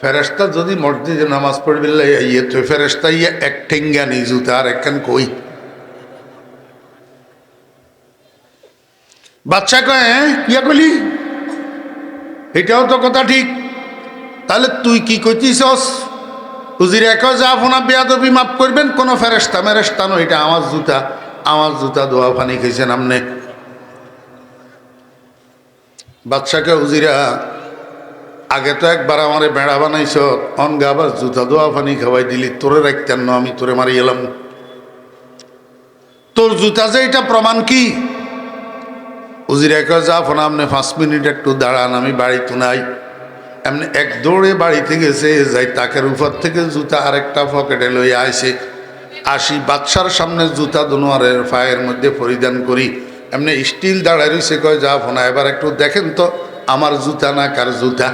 ফেরেস্তা যদি মসজিদে নামাজ পড়বে ইয়ে তো ফেরেস্তা ইয়ে এক ঠেঙ্গানি জুতা আর একখান কই। বাচ্চা কয়, কিয়া কইলি? এটাও তো কথা ঠিক, তাহলে তুই কি কইতিছস? উজিরা কয়, যা ফোনা বেয়াদবি মাফ করবেন, কোনো ফেরেস্তা মেরেস্তা নয়, এটা আমার জুতা, আমার জুতা দোয়া পানি খেয়েছেন আমনে। বাচ্চাকে, উজিরা আগে তো একবার আমারে বেড়া বানাইছ, অনগা আবার জুতা দোয়া পানি খাওয়াই দিলি, তোরে রাখতেন না, আমি তোরে মারি এলাম। তোর জুতা যে এটা প্রমাণ কি? উজিরা কয়, যা ফোনা আপনি 5 মিনিট একটু দাঁড়ান, আমি বাড়িতে নাই। এমনি এক দৌড়ে বাড়িতে গেছে, যাই তাকের উপর থেকে জুতা আরেকটা পকেটে লইয়া আইসে। আসি বাদশার সামনে জুতা দুনোয়ারের পায়ের মধ্যে পরিধান করি, এমনি স্টিল দাঁড়ায় রয়েছে। কয়, যা ফোনা এবার একটু দেখেন তো আমার জুতা না কার জুতা?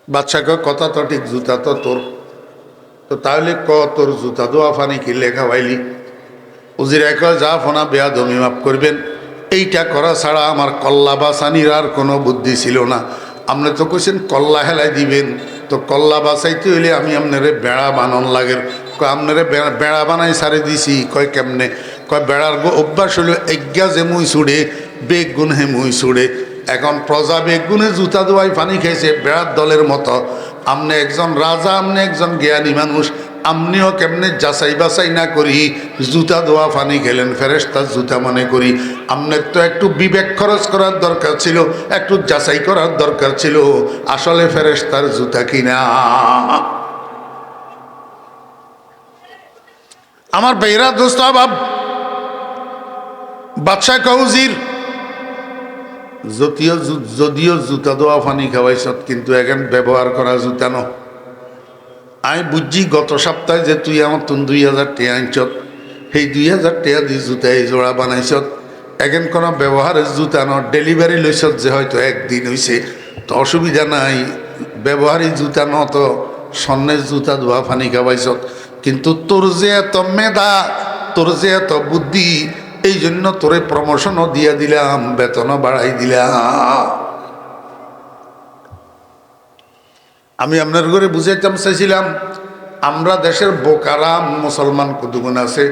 বাদশা কয়, কথা তো ঠিক, জুতা তো তোর। তো তাহলে তোর জুতা দোয়া ফানি কি লেখা পাইলি? উজিরা কয়, যা ফোনা বেয়াদবি মাফ করবেন, এইটা করা ছাড়া আমার কল্লা বাঁচানির আর কোনো বুদ্ধি ছিল না। আপনি তো কইছেন কল্লা হেলাই দিবেন, তো কল্লা বাঁচাইতে হইলে আমি আপনারে বেড়া বানান লাগের। কয়, আপনারে বেড়া বানাই সারে দিছি। কয়, কেমনে? কয়, বেড়ার অভ্যাস হইল এজ্ঞা যে মুই ছুড়ে, বেগ গুণ হে মুই ছুড়ে। এখন প্রজা বেগ গুণে জুতা দোয়াই পানি খাইছে বেড়ার দলের মতো। আপনি একজন রাজা, আপনি একজন জ্ঞানী মানুষ, আপনিও কেমনে যাচাই বাছাই না করি জুতা দোয়া পানি খেলেন, ফেরেশতার জুতা মনে করি। আপনার তো একটু বিবেক খরচ করার দরকার ছিল, একটু যাচাই করার দরকার ছিল আসলে ফেরেশতার জুতা কিনা। আমার বেহরা দোস্ত বাব, বাদশাহ কৌজির যদিও জুতা দোয়া পানি খাওয়াইছ, কিন্তু এখন ব্যবহার করা জুতা ন। আমি বুঝছি গত সপ্তাহে যে তুই আমার 2000 টাকা আনছত, সেই 2000 টাকা দিয়ে জুতা এই জোড়া বানাইছত, এখন কোনো ব্যবহারের জুতা ন। ডেলিভারি লইছত যে হয়তো একদিন হয়েছে, তো অসুবিধা নাই, ব্যবহারিক জুতা ন, তো স্বর্ণের জুতা ধোয়া পানি খাওয়াইছত। কিন্তু তোর যে এত মেধা, তোর যে এত বুদ্ধি, এই জন্য তোরে প্রমোশনও দিয়ে দিলাম, বেতনও বাড়াই দিলাম। আমি আপনার ঘরে বুঝাইতাম চাইছিলাম, আমরা দেশের বোকারাম মুসলমান কতগুণ আছে,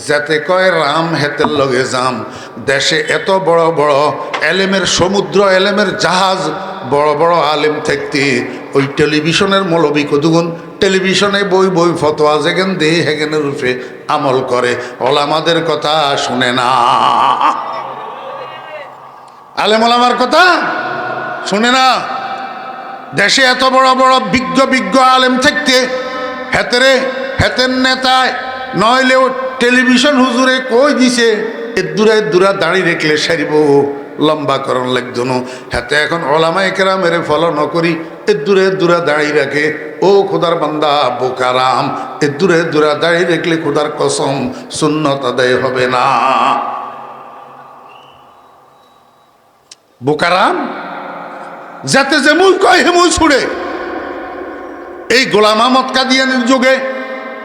যাতে কয় রাম হেতের লগে যাম। দেশে এত বড় বড় এলেমের সমুদ্র, এলেমের জাহাজ, বড় বড় আলেম থাকতে ওই টেলিভিশনের মৌলবী কতগুণ টেলিভিশনে বই বই ফতোয়া যেখান দিয়ে হেগেনের রূপে আমল করে, ওলামাদের কথা শুনে না। আলেম ওলামার কথা শুনে না। দেশে এত বড় বড় বিজ্ঞ বিজ্ঞ আলেম থাকতে হেতের নেতায় নইলেও টেলিভিশন হুজুরে কই দিছে দূরা দাঁড়িয়ে রেখলে সারিব লম্বা করণ লাগতো না। হাতে এখন ওলামায়ে কেরামের ফলো ন করি দূরা দাঁড়িয়ে রাখে। ও খোদার বান্দা বোকারাম, দূরা দাঁড়িয়ে রাখলে খোদার কসম সুন্নত আদায় হবে না। বোকারাম যাতে যেমন কয় হেমুই ছুড়ে। এই গোলাম আহমদ কাদিয়ানির যুগে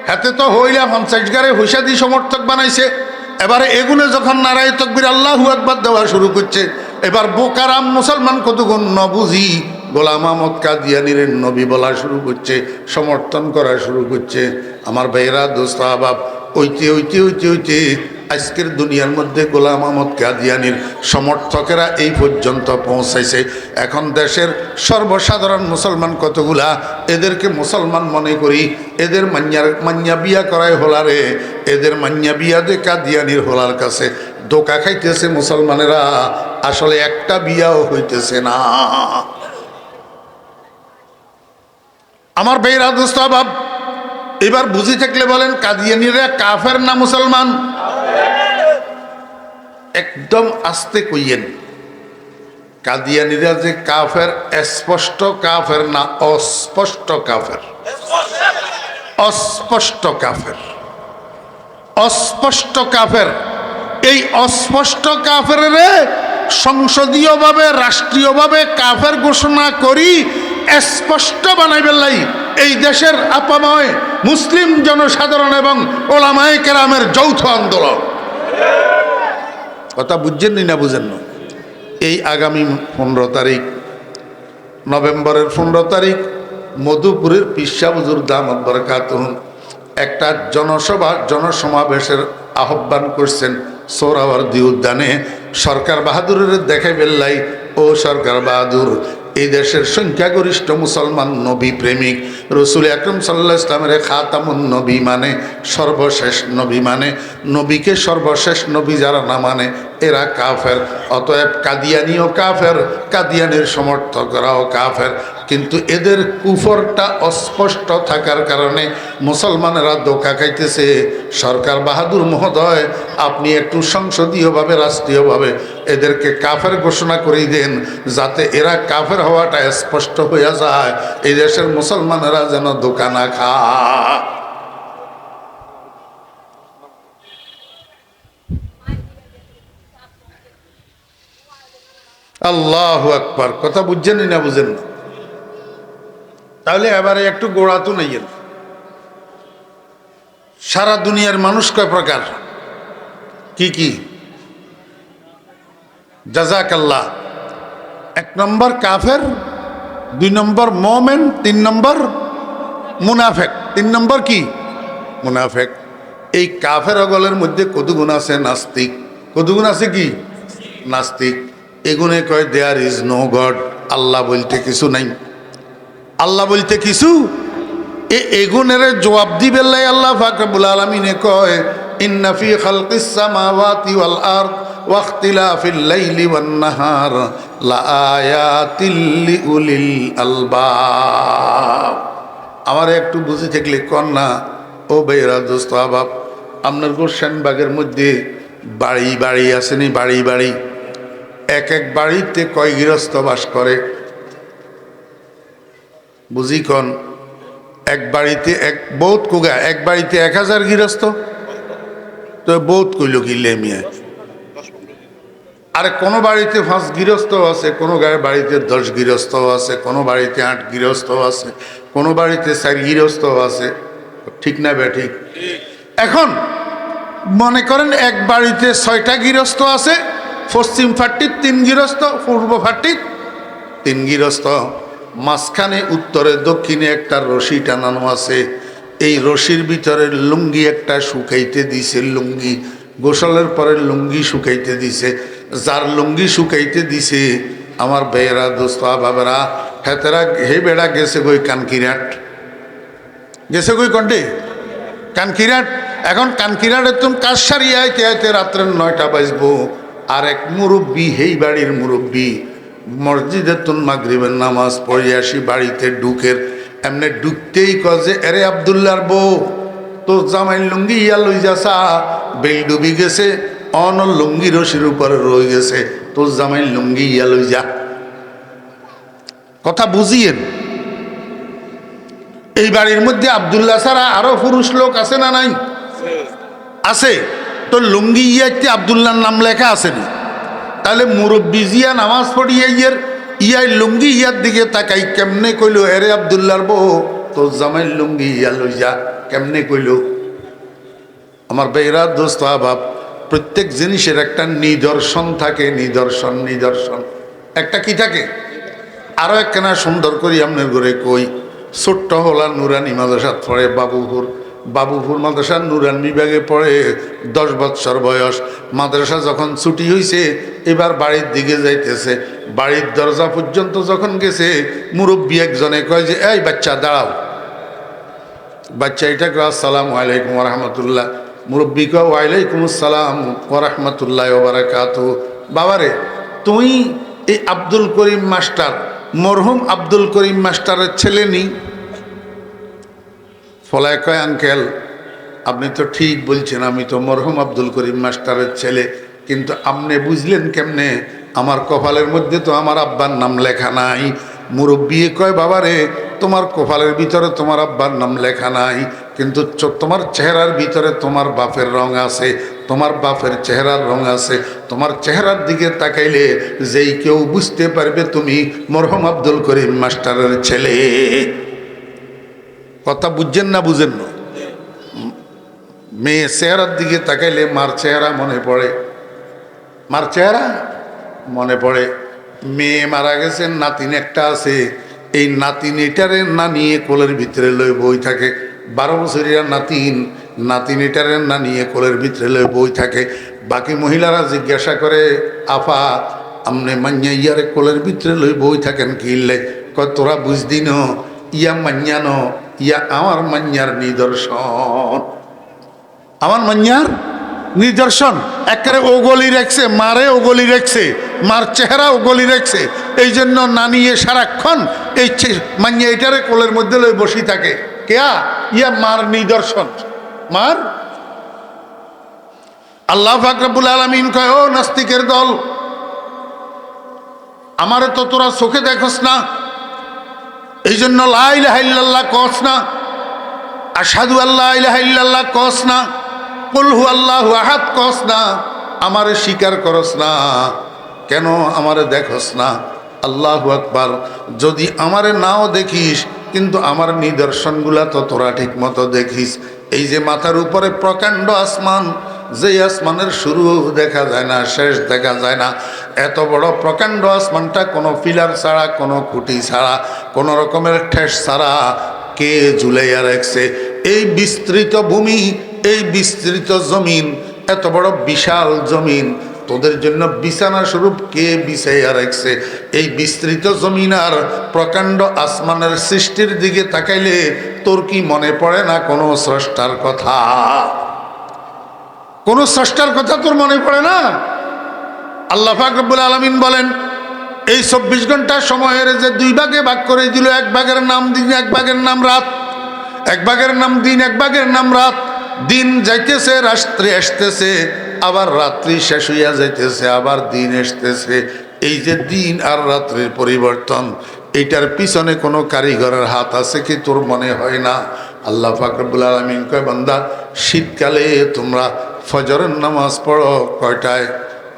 হাতে তো হইলা 50 গারে হুইসাদি সমর্থক বানাইছে। এবারে এগুলো যখন নারায়ে তাকবীর আল্লাহু আকবার দেওয়া শুরু করছে, এবার বোকারাম মুসলমান কতগুণ ন বুঝি গোলাম আহমদ কাদিয়ানির নবী বলা শুরু করছে, সমর্থন করা শুরু করছে। আমার ভাইরা দোস্ত আহবাব, ওইতে আজকের দুনিয়ার মধ্যে গোলাম আহমদ কাদিয়ানির সমর্থকেরা এই পর্যন্ত পৌঁছাইছে। এখন দেশের সর্বসাধারণ মুসলমান কতগুলা এদেরকে মুসলমান মনে করি, এদের মান্যা বিয়া করায় হলারে, এদের মান্যা বিয়া দে কাদিয়ানির হলার কাছে ধোকা খাইতেছে মুসলমানেরা, আসলে একটা বিয়াও হইতেছে না। আমার ভাইরা দোস্ত আহবাব, এবার বুঝি থাকলে বলেন কাদিয়ানিরা কাফের না মুসলমান? একদম আস্তে কইয়েন, কাদিয়ানিরা যে কাফের, স্পষ্ট কাফের না অস্পষ্ট কাফের? অস্পষ্ট কাফের, অস্পষ্ট কাফের। এই অস্পষ্ট কাফের সংসদীয়ভাবে রাষ্ট্রীয়ভাবে কাফের ঘোষণা করি স্পষ্ট বানাইবেন লাই এই দেশের আপাময় মুসলিম জনসাধারণ এবং ওলামায়ে কেরামের যৌথ আন্দোলন। কথা বুঝছেন না বুঝেন না? এই আগামী 15 তারিখ, নভেম্বরের 15 তারিখ মধুপুরের পিসা হুজুর দামাত বরকাতুহু একটা জনসভা জনসমাবেশের আহ্বান করছেন সোহরাওয়ার্দী উদ্যানে। সরকার বাহাদুরের দেখাই বেল্লাই, ও সরকার বাহাদুর, এই দেশের সংখ্যাগরিষ্ঠ মুসলমান নবী প্রেমিক, রসুল আকরম সাল্লাল্লাহু আলাইহি ইসলামের খাতামুন নবী মানে, সর্বশেষ নবী মানে, নবীকে সর্বশেষ নবী যারা না মানে এরা কাফের। অতএব কাদিয়ানিও কাফের, কাদিয়ানির সমর্থকরাও কাফের। কিন্তু এদের কুফরটা অস্পষ্ট থাকার কারণে মুসলমানেরা ধোঁকা খাইতেছে। সরকার বাহাদুর মহোদয়, আপনি একটু সংসদীয়ভাবে রাষ্ট্রীয়ভাবে এদেরকে কাফের ঘোষণা করে দেন, যাতে এরা কাফের হওয়াটা স্পষ্ট হইয়া যায়, এই দেশের মুসলমানেরা যেন ধোঁকা না খায়। আল্লাহু আকবার। কথা বুঝছেন না বুঝেন না? তাহলে এবারে একটু গোড়া তো নেই। সারা দুনিয়ার মানুষ কয় প্রকার, কি কি? জাযাকাল্লাহ। 1 নম্বর কাফের, 2 নম্বর মোমেন, 3 নম্বর মুনাফেক। 3 নম্বর কি? মুনাফেক। এই কাফের অগলের মধ্যে কতগুণ আছে নাস্তিক, কতগুণ আছে কি? নাস্তিক। এগুনে কয় দেয়ার ইজ নো গড, আল্লাহ বলতে কিছু নাই, আল্লাহ বলতে কিছু। এগুনের জবাব দিবেলাই আল্লাহ পাক রব্বুল আলামিনে কয় ইন্না ফি খালকিস সামাওয়াতি ওয়াল আরদ ওয়া ইখতিলাফিল লাইলি ওয়ান নাহার লাআয়াতিল লিউলিল আলবাব। আমার একটু বুঝে থাকলে কন না ও বেরা দোস্ত আবাব, আপনার গোশানবাগের মধ্যে বাড়ি বাড়ি আসেনি, বাড়ি বাড়ি, এক এক বাড়িতে কয় গৃহস্থ বাস করে বুঝি কন? এক বাড়িতে এক বহুত কুগা, এক বাড়িতে 1000 গৃহস্থ, তো বহুত কইল কি লেমিয়া। আরে কোনো বাড়িতে 5 গৃহস্থ আছে, কোনো বাড়িতে 10 গৃহস্থ আছে, কোনো বাড়িতে 8 গৃহস্থ আছে, কোনো বাড়িতে 4 গৃহস্থ আছে, ঠিক না বেঠিক? এখন মনে করেন এক বাড়িতে 6টা গৃহস্থ আছে, পশ্চিম ফাট্টির 3 গৃহস্থ, পূর্ব ফাট্টির 3 গৃহস্থ, মাঝখানে উত্তরে দক্ষিণে একটা রশি টানানো আছে। এই রশির ভিতরে লুঙ্গি একটা শুকাইতে দিছে, লুঙ্গি গোসলের পরে লুঙ্গি শুকাইতে দিছে। যার লুঙ্গি শুকাইতে দিছে আমার বেয়েরা দোস্ত বাবেরা, হেতেরা হে বেড়া গেছে গই কানকিরাট, গেছে গই কন্টে কানকিরাট। এখন কানকিরাটে তুমি কাজ সারিয়ে আইতে আইতে রাত্রে 9টা বাজবো। আর এক মুরব্বী, হেই বাড়ির মুরব্বী, মসজিদে তুন মাগরিবের নামাজ পড়ে আসি, বাড়িতে ঢুকের এমনি ঢুকতেই কজে এরে আব্দুল্লাহর বউ, তোর জামাই লুঙ্গি ইয়া লই যাসা, বেল ডুবি গেছে, অন লুঙ্গি রশির উপরে রয়ে গেছে, তোর জামাই লুঙ্গি ইয়া লই যা। কথা বুঝিয়েন। এই বাড়ির মধ্যে আব্দুল্লাহ ছাড়া আরো পুরুষ লোক আছে না নাই? আছে। তো লুঙ্গি ইয়াতে আব্দুল্লাহর নাম লেখা আসেনি। তাহলে মুরব্বী জিয়া নামাজ পড়িয়ে ইয়াই লুঙ্গি ইয়ার দিকে তাকাই কেমনে কইল এরে আব্দুল্লাহর বউ, তোর জামাই লুঙ্গি ইয়া লই যা, কেমনে কইল? আমার বেয়েরা দোস্ত আবাব, প্রত্যেক জিনিসের একটা নিদর্শন থাকে, নিদর্শন, নিদর্শন একটা কি থাকে। আরো একখানা সুন্দর করি আপনার ঘরে কই, ছোট্ট হলা নুরানি মাদ্রাসাত পড়ে বাবুপুর মাদ্রাসার নুরান বিভাগে পড়ে, 10 বৎসর বয়স। মাদ্রাসা যখন ছুটি হয়েছে, এবার বাড়ির দিকে যাইতেছে, বাড়ির দরজা পর্যন্ত যখন গেছে, মুরব্বী একজনে কয় যে এই বাচ্চা দাঁড়াও। বাচ্চা এটা কয় আসসালামু আলাইকুম ওয়া রাহমাতুল্লাহ। মুরব্বী কয় ওয়ালাইকুম আসসালাম ওয়া রাহমাতুল্লাহি ওয়া বারাকাতুহু। বাবারে, তুই এই আব্দুল করিম মাস্টার, মরহুম আব্দুল করিম মাস্টারের ছেলে নি? ফলায় কয় আঙ্কেল, আপনি তো ঠিক বলছেন, আমি তো মরহুম আব্দুল করিম মাস্টারের ছেলে, কিন্তু আপনি বুঝলেন কেমনে? আমার কপালের মধ্যে তো আমার আব্বার নাম লেখা নাই। মুরব্বী কয় বাবারে, তোমার কপালের ভিতরে তোমার আব্বার নাম লেখা নাই, কিন্তু তোমার চেহারার ভিতরে তোমার বাপের রং আছে, তোমার বাপের চেহারার রং আছে। তোমার চেহারার দিকে তাকাইলে যেই কেউ বুঝতে পারবে তুমি মরহুম আব্দুল করিম মাস্টারের ছেলে। কথা বুঝছেন না বুঝেন না? মেয়ে চেহারার দিকে তাকাইলে মার চেহারা মনে পড়ে, মার চেহারা মনে পড়ে। মেয়ে মারা গেছেন, নাতিন একটা আছে, এই নাতিন এটারে না নিয়ে কোলের ভিতরে লই বই থাকে। 12 বছরিয়া নাতিন, নাতিন এটারে না নিয়ে কোলের ভিতরে লই বই থাকে। বাকি মহিলারা জিজ্ঞাসা করে, আফা আমনে মান্যা ইয়ারে কোলের ভিতরে লই বই থাকেন কিনলে? কয় তোরা বুঝদি ন, ইয়া মান্যা ন, ইয়া আমার মান্যার নিদর্শন, আমার মান্যার নিদর্শন। একেবারে ওগলি রাখছে, মারে ওগলি রাখছে, মার চেহারা ওগলি রাখছে। এই জন্য নানিয়ে সারাক্ষণ এই মান্যা এটারে কোলের মধ্যে লই বসি থাকে। কেয়া? ইয়া মার নিদর্শন, মার। আল্লাহ পাক রব্বুল আলামিন কয়, ও নাস্তিকের দল, আমারে তো তোরা চোখে দেখোস না, এই জন্য লা ইলাহা ইল্লাল্লাহ কস না, আশহাদু আল্লা ইলাহা ইল্লাল্লাহ কস না, কুল হুয়াল্লাহু আহাদ কস না, আমারে স্বীকার করস না কেন? আমারে দেখোস না? আল্লাহু আকবার। যদি আমারে নাও দেখিস কিন্তু আমার নিদর্শনগুলা তো তোরা ঠিক মতো দেখিস। এই যে মাথার উপরে প্রকাণ্ড আসমান, যে আসমানের শুরু দেখা যায় না, শেষ দেখা যায় না, এত বড় প্রকাণ্ড আসমানটা কোনো পিলার ছাড়া, কোনো খুঁটি ছাড়া, কোনো রকমের ঠেস ছাড়া কে ঝুলাইয়া রাখছে? এই বিস্তৃত ভূমি, এই বিস্তৃত জমিন, এত বড় বিশাল জমিন তোদের জন্য বিছানা স্বরূপ কে বিছাইয়া রাখছে? এই বিস্তৃত জমিন আর প্রকাণ্ড আসমানের সৃষ্টির দিকে তাকাইলে তোর কি মনে পড়ে না কোনো স্রষ্টার কথা? কোন স্রষ্টার কথা তোর মনে পড়ে না? আল্লাহ পাক রব্বুল আলামিন বলেন, এই 24 ঘন্টা সময়ের যে 2 ভাগে ভাগ করে দিল, এক ভাগের নাম দিন, এক ভাগের নাম রাত। এক ভাগের নাম দিন, এক ভাগের নাম রাত। দিন যাইতেছে, রাত্রি আসতেছে, আবার রাত্রি শেষ হইয়া যাইতেছে, আবার দিন আসতেছে। এই যে দিন আর রাত্রির পরিবর্তন, এইটার পিছনে কোনো কারিগরের হাত আছে কি তোর মনে হয় না? আল্লাহ পাক রব্বুল আলামিন কয়, বান্দা শীতকালে তোমরা ফজরের নামাজ পড়ো কয়টায়?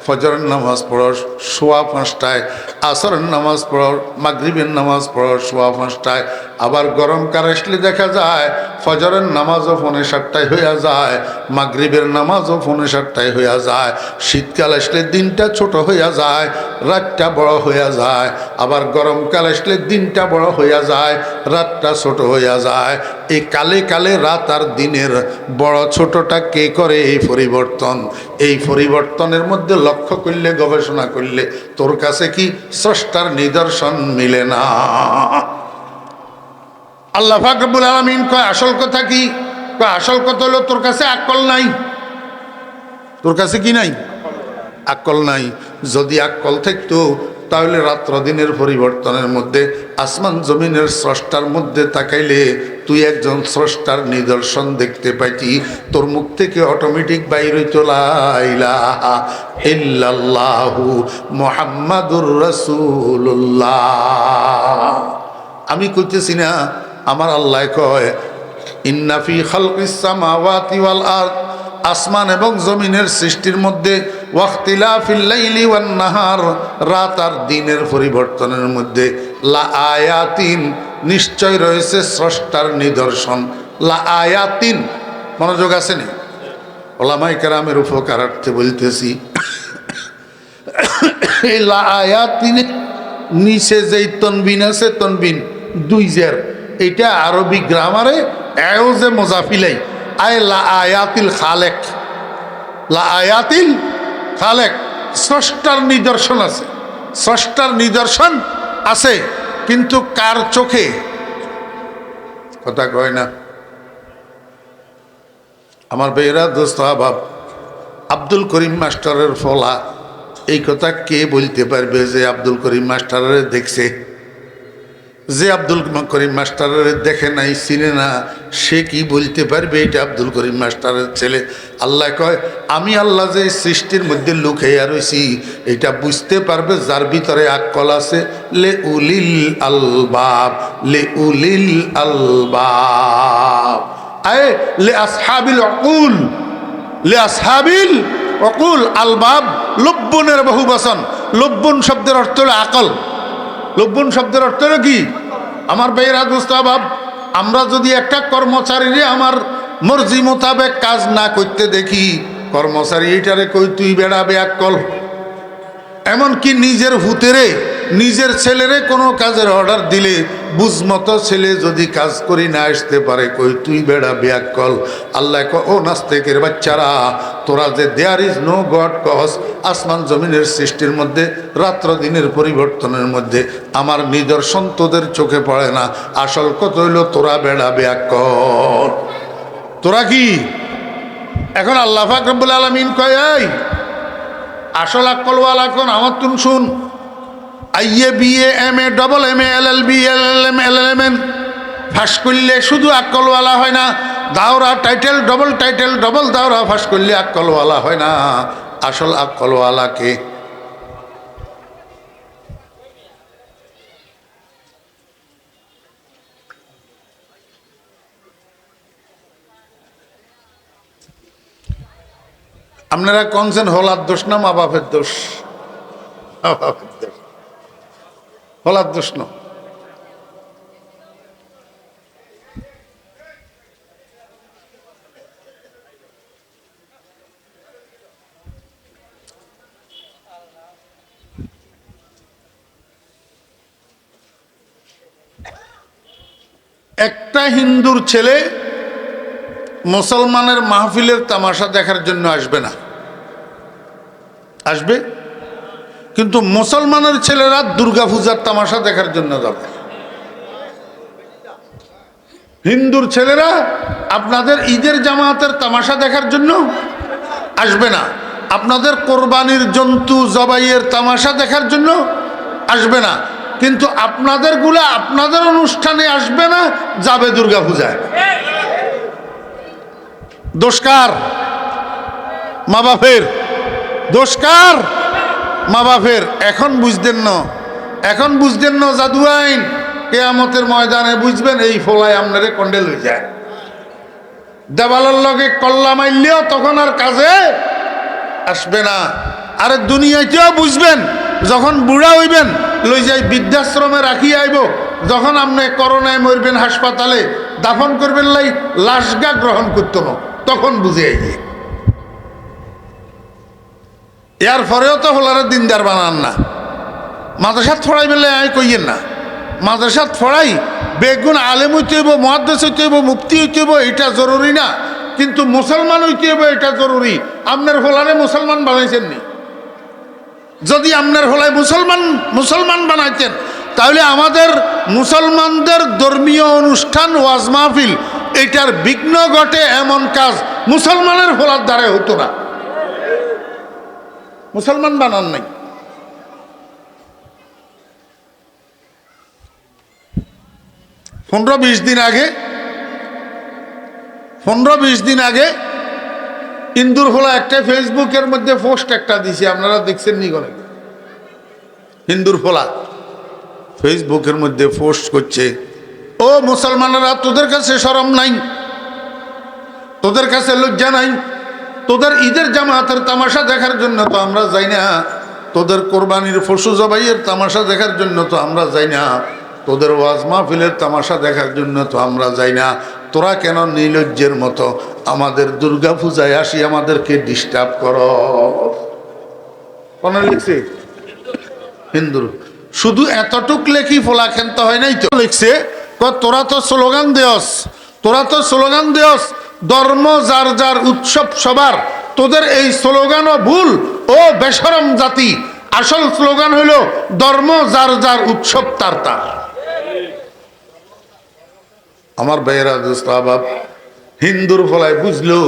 ফজরের নামাজ পড়ো 5:15টায়, আসরের নামাজ পড়ো, মাগরিবের নামাজ পড়ো 5:15টায়। আবার গরমকাল আসলে দেখা যায় ফজরের নামাজও 7:15টায় হইয়া যায়, মাগরিবের নামাজও 7:15টায় হইয়া যায়। শীতকাল আসলে দিনটা ছোট হইয়া যায়, রাতটা বড় হইয়া যায়। আবার গরমকাল আসলে দিনটা বড় হইয়া যায়, রাতটা ছোট হইয়া যায়। এই কালে কালে রাত আর দিনের বড় ছোটটা কে করে? এই পরিবর্তন। এই পরিবর্তনের মধ্যে লক্ষ্য করলে, গবেষণা করলে তোর কাছে কি স্রষ্টার নিদর্শন মিলে না? আল্লাহ পাক রব্বুল আলামিন কয়, আসল কথা কি? কয় আসল কথা হলো তোর কাছে আকল নাই। তোর কাছে কি নাই? আকল নাই। যদি আকল থাকতো তাহলে রাত্র দিনের পরিবর্তনের মধ্যে, আসমান জমিনের স্রষ্টার মধ্যে তাকাইলে তুই একজন স্রষ্টার নিদর্শন দেখতে পাইতি। তোর মুখ থেকে অটোমেটিক বাইর হইতো লা ইলাহা ইল্লাল্লাহু মুহাম্মাদুর রাসূলুল্লাহ। আমি কইতেছি না, আমার আল্লাহ কয়, ইন্না ফি খালকিস সামাওয়াতি ওয়াল আরদ, আসমান এবং জমিনের সৃষ্টির মধ্যে, ওয়াখতিলাফিল লাইলি ওয়ান নাহার, রাত আর দিনের পরিবর্তনের মধ্যে, লা আয়াতিন, নিশ্চয় রয়েছে স্রষ্টার নিদর্শন। লা আয়াতিন, মনোযোগ আছে নি? ওলামায়ে কেরামের উপকারার্থে বলতেছি, এই লা আয়াতিন নিচে যেই তনবিন আছে, তনবিন 2 জের, এইটা আরবি গ্রামারে আয়োজে মোজাফিলাই, আয় লা আয়াতিল খালেক, লা আয়াতিল খালেক, স্রষ্টার নিদর্শন আছে। স্রষ্টার নিদর্শন আছে, কিন্তু কার চোখে? কথা কয় না। আমার বেয়েরা দোস্ত আবাব, আব্দুল করিম মাস্টারের ফলা, এই কথা কে বলতে পারবে যে আব্দুল করিম মাস্টারের দেখছে? যে আব্দুল করিম মাস্টারের দেখে নাই, চিনে না, সে কি বলতে পারবে এটা আব্দুল করিম মাস্টারের ছেলে? আল্লাহ কয়, আমি আল্লাহ যে সৃষ্টির মধ্যে লুকাইয়া রইছি এটা বুঝতে পারবে যার ভিতরে আকল আছে। লে উলিল আলবাব, লে উলিল আলবাব। আয়ে লে আসহাবিল উকুল, লে আসহাবিল উকুল। আলবাব লুব্বুনের বহু বচন। লুব্বুন শব্দের অর্থ হলো আকল। লুব্বুন শব্দের অর্থ হলো কি? আমার ভাইয়েরা দোস্ত আহবাব, আমরা যদি একটা কর্মচারীরে আমার মর্জি মোতাবেক কাজ না করতে দেখি, কর্মচারী এইটারে কই তুই বেড়া বেয়াক্কল। এমনকি নিজের হুতেরে, নিজের ছেলেরে কোনো কাজের অর্ডার দিলে বুঝমতো ছেলে যদি কাজ করি না আসতে পারে, কই তুই বেড়া বেয়াক্কল। আল্লাহ ও নাস্তিকের বাচ্চারা, তোরা যে there is no God cause, আসমান জমিনের সৃষ্টির মধ্যে, রাত্র দিনের পরিবর্তনের মধ্যে আমার নিদর্শন তোদের চোখে পড়ে না। আসল কথা হইল তোরা বেড়া বেয়াক্কল। তোরা কি? এখন আল্লাহ পাক রব্বুল আলামিন কয়, এই আসল আকলওয়ালা কোন আমার তুন শুন। IA BA M A double M A LLB LLM LLM ফাঁস করলে শুধু আকলওয়ালা হয় না, দাওরা টাইটেল ডবল দাওরা ফাঁস করলে আকলওয়ালা হয় না। আসল আকলওয়ালাকে আপনারা কনছেন হলার দোষ না মা বাপের দোষ? হলার দোষ না। একটা হিন্দুর ছেলে মুসলমানের মাহফিলের তামাশা দেখার জন্য আসবে না। আসবে, কিন্তু মুসলমানের ছেলেরা দুর্গা পূজার তামাশা দেখার জন্য যাবে। হিন্দুর ছেলেরা আপনাদের ঈদের জামাতের তামাশা দেখার জন্য আসবে না। আপনাদের কোরবানির জন্তু জবাইয়ের তামাশা দেখার জন্য আসবে না। কিন্তু আপনাদের গুলা আপনাদের অনুষ্ঠানে আসবে না, যাবে দুর্গা পূজায়। দোষকার? মা বাপের। দোষকার? মা বাপের। এখন বুঝতেন না, এখন বুঝতেন না জাদু আইন। কিয়ামতের ময়দানে বুঝবেন এই ফলায় আপনারে কন্ডেল হয়ে যায়। দেওয়ালের লগে কল্লা মাইলেও তখন আর কাজে আসবে না। আরে দুনিয়াতেও বুঝবেন, যখন বুড়া হইবেন লই যাই বৃদ্ধাশ্রমে রাখি আইব, যখন আপনি করোনায় মরবেন হাসপাতালে দাফন করবেন লাই লাশগা গ্রহণ করতো না, তখন বুঝে আইবে। এর পরেও তো হলারে দিনদার বানান না। মাদ্রাসাত ফড়াই বেলে আয় কইয়েন না। মাদ্রাসাত ফড়াই বেগুন আলেম হইতে হইব, মুহাদ্দিস হইতে হইব, মুফতি হইতে হইব, এটা জরুরি না। কিন্তু মুসলমান হইতে হইব, এটা জরুরি। আপনার হলারে মুসলমান বানাইছেন নি? যদি আপনার হলায় মুসলমান বানাইতেন, তাহলে আমাদের মুসলমানদের ধর্মীয় অনুষ্ঠান ওয়াজ মাহফিল এটার বিঘ্ন ঘটে এমন কাজ মুসলমানের হলার দ্বারা হতো না। মুসলমান বানান নাই। পনেরো বিশ দিন আগে ইন্দুর হলা একটা ফেসবুকের মধ্যে পোস্ট একটা দিছে, আপনারা দেখছেন নি? করে হিন্দুর ফলা ফেসবুকের মধ্যে পোস্ট করছে, ও মুসলমানেরা তোদের কাছে শরম নাই, তোদের কাছে লজ্জা নাই, তোদের ঈদের জামাতের তামাশা দেখার জন্য তো আমরা যাই না, তোদের কোরবানির পশু জবাইয়ের তামাশা দেখার জন্য তো আমরা যাই না, তোদের ওয়াজ মাহফিলের তামাশা দেখার জন্য তো আমরা যাই না। তোরা কেন নির্লজ্জের মতো আমাদের দুর্গা পূজায় আসি আমাদেরকে ডিস্টার্ব করো? কোন লিখছে? হিন্দুর। শুধু এতটুক লেখি ফোলা খেলতে হয় নাই তো। লিখছে তোরা তো স্লোগান দেওস ধর্ম যার যার উৎসব সবার, তোদের এই স্লোগানও ভুল ও বেশরম জাতি। আসল স্লোগান হইল ধর্ম যার যার উৎসব তার তার। আমার ভাইয়েরা দোস্ত আহবাব, হিন্দুর ফলায় বুঝলো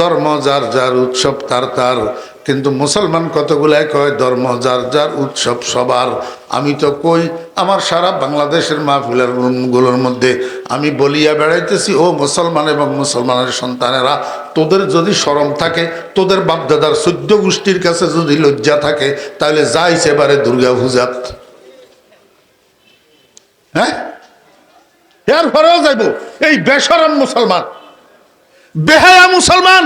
ধর্ম যার যার উৎসব তার তার, কিন্তু মুসলমান কতগুলাই কয় ধর্ম যার যার উৎসব সবার। আমি তো কই আমার সারা বাংলাদেশের মাহফিলের রুমগুলোর মধ্যে আমি বলিয়া বেড়াইতেছি, ও মুসলমান এবং মুসলমানের সন্তানেরা, তোদের যদি শরম থাকে, তোদের বাপদাদার 14 গোষ্ঠীর কাছে যদি লজ্জা থাকে, তাহলে যাইছে এবারে দুর্গা পূজাত। হ্যাঁ, এর পরেও যাইব এই বেশরম মুসলমান। বেহায়া মুসলমান,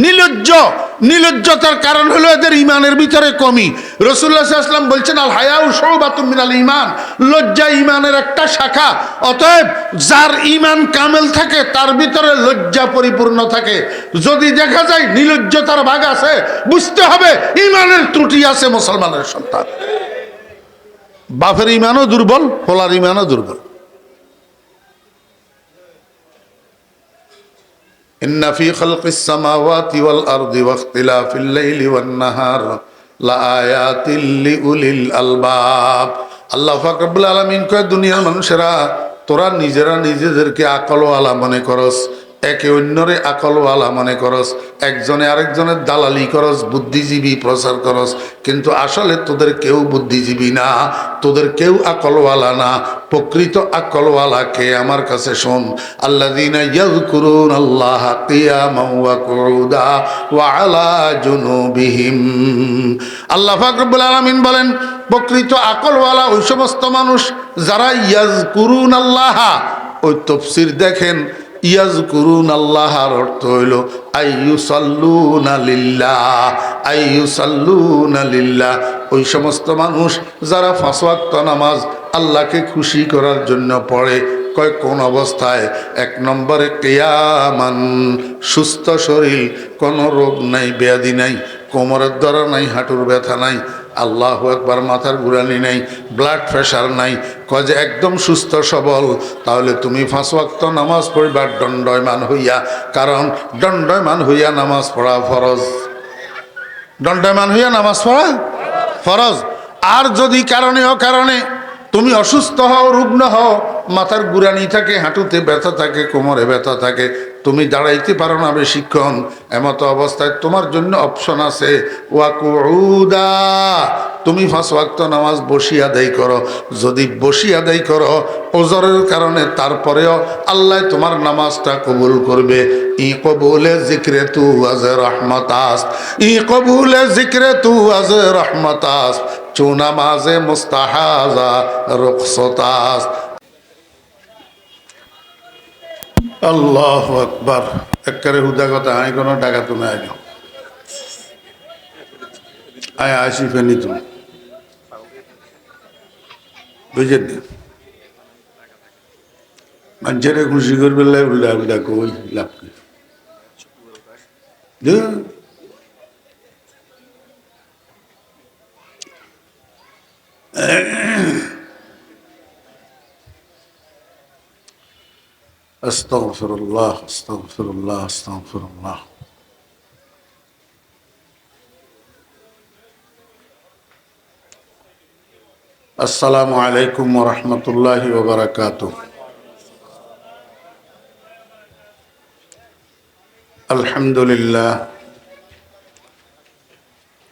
নির্লজ্জ। নির্লজ্জতার কারণ হলো এদের ইমানের ভিতরে কমি। রাসূলুল্লাহ সাল্লাল্লাহু আলাইহি ওয়াসাল্লাম বলছেন, আল হায়াউ শুবাতুম মিনাল ঈমান, লজ্জা ঈমানের একটা শাখা। অতএব যার ঈমান কামেল থাকে তার ভিতরে লজ্জা পরিপূর্ণ থাকে। যদি দেখা যায় নির্লজ্জতার ভাগ আছে, বুঝতে হবে ঈমানের ত্রুটি আছে মুসলমানের সন্তান। বাপের ঈমানও দুর্বল, হোলার ঈমানও দুর্বল। ইন্না ফি খালকিস সামাওয়াতি ওয়াল আরদি ওয়া ইখতিলাফিল লাইলি ওয়ান নাহার লাআয়াতিল লিউলিল আলবাব। আল্লাহ পাক রব্বুল আলামিন কয়, দুনিয়ার মানুষেরা তোরা নিজেরা নিজেদেরকে আকলওয়ালা মনে করস, একে অন্যরে আকলওয়ালা মনে করস, একজনে আরেকজনের দালালি করস, বুদ্ধিজীবী প্রচার করস, কিন্তু আসলে তোদের কেউ বুদ্ধিজীবী না, তোদের কেউ আকলওয়ালা না। প্রকৃত আকলওয়ালা কে? আমার কাছে শোন। আল্লাযীনা ইয়াযকুরুনাল্লাহা কিয়ামান ওয়া কুউদা ওয়া আলা জুনুবিহিম। আল্লাহ পাক রব্বুল আলামিন বলেন, প্রকৃত আকলওয়ালা ওই সমস্ত মানুষ যারা ইয়াযকুরুনাল্লাহা, ওই তাফসীর দেখেন, ইয়াযকুরুনাল্লাহর অর্থ হইল আইয়ুসাল্লুনা লিল্লাহ, আইয়ুসাল্লুনা লিল্লাহ। ওই সমস্ত মানুষ যারা 5 ওয়াক্ত নামাজ আল্লাহকে খুশি করার জন্য পড়ে। কয় কোন অবস্থায়? 1 নম্বরে কিয়ামান, সুস্থ শরীর, কোনো রোগ নাই, ব্যাধি নাই, কোমরের দ্বারা নাই, হাঁটুর ব্যথা নাই, আল্লাহু আকবার, মাথার ঘুরানি নাই, ব্লাড প্রেশার নাই। কয় যে একদম সুস্থ সবল, তাহলে তুমি 5 ওয়াক্ত নামাজ পড়িবার দণ্ডয়মান হইয়া। কারণ দণ্ডয়মান হইয়া নামাজ পড়া ফরজ। দণ্ডয়মান হইয়া নামাজ পড়া ফরজ। আর যদি কারণে অকারণে তুমি অসুস্থ হও, রুগ্ন হও, মাথার গুরানি থাকে, হাঁটুতে ব্যথা থাকে, কোমরে ব্যথা থাকে, তুমি দাঁড়াইতে পারো না বেশিক্ষণ, এমত অবস্থায় তোমার জন্য অপশন আছে, ওয়াকুউদা, তুমি 5 ওয়াক্ত নামাজ বসি আদায় করো। যদি বসি আদায় করো ওজরের কারণে, তারপরেও আল্লাহ তোমার নামাজটা কবুল করবে। ই কবুলে জিক্রে তু আজ রহমতাস, ই কবুলে জিক্রে তু আজ রহমতাস, চু নামাজে মুস্তাহাজা রুখসতাস। আল্লাহু আকবার। একেবারে হুদা কথা, আমি কোনো টাকা তুমি আইন আয় আসি ফেনি তুমি বুঝেন, মানুষের খুশি করবে উল্টা উল্টা কই লাভ কি? আস্তাগফিরুল্লাহ, আস্তাগফিরুল্লাহ, আস্তাগফিরুল্লাহ। আসসালামু আলাইকুম ওয়া রাহমাতুল্লাহি ওয়া বারাকাতুহু। আলহামদুলিল্লাহ,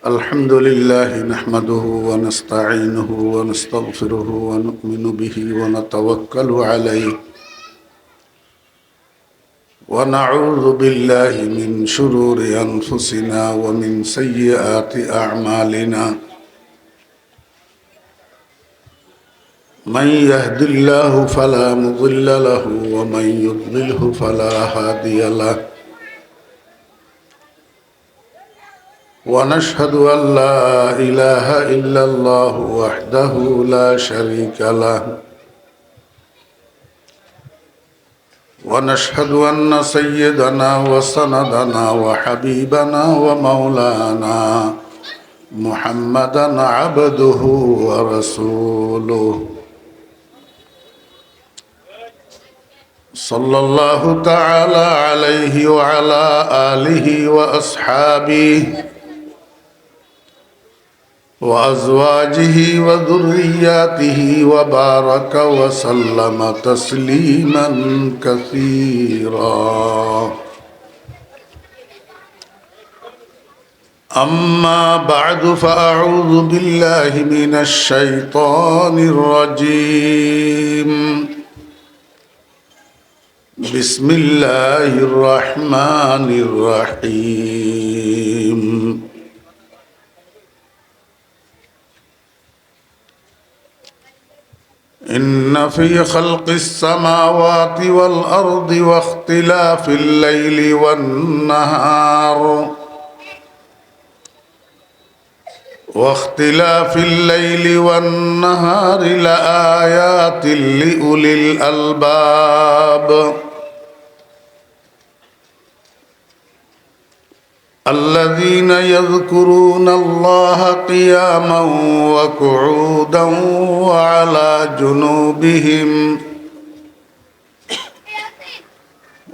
আলহামদুলিল্লাহ নাহমাদুহু ওয়া নাস্তাঈনুহু ওয়া নাস্তাগফিরুহু ওয়া নু'মিনু বিহি ওয়া নাতাওয়াক্কালু আলাইহি ওয়া নাউযু বিল্লাহি মিন শুরুরি আনফুসিনা ওয়া মিন সাইয়্যাতি আ'মালিনা। من يهد الله فلا مضل له ومن يضلله فلا هادي له، ونشهد أن لا إله إلا الله وحده لا شريك له، ونشهد أن سيدنا وسندنا وحبيبنا ومولانا محمدا عبده ورسوله، صلى الله تعالى عليه وعلى آله وأصحابه وأزواجه وذرياته وبارك وسلم تسليما كثيرا. أما بعد فأعوذ بالله من الشيطان الرجيم. بسم الله الرحمن الرحيم. إن في خلق السماوات والأرض واختلاف الليل والنهار لآيات لأولي الألباب الذين يذكرون الله قياما وقعودا وعلى جنوبهم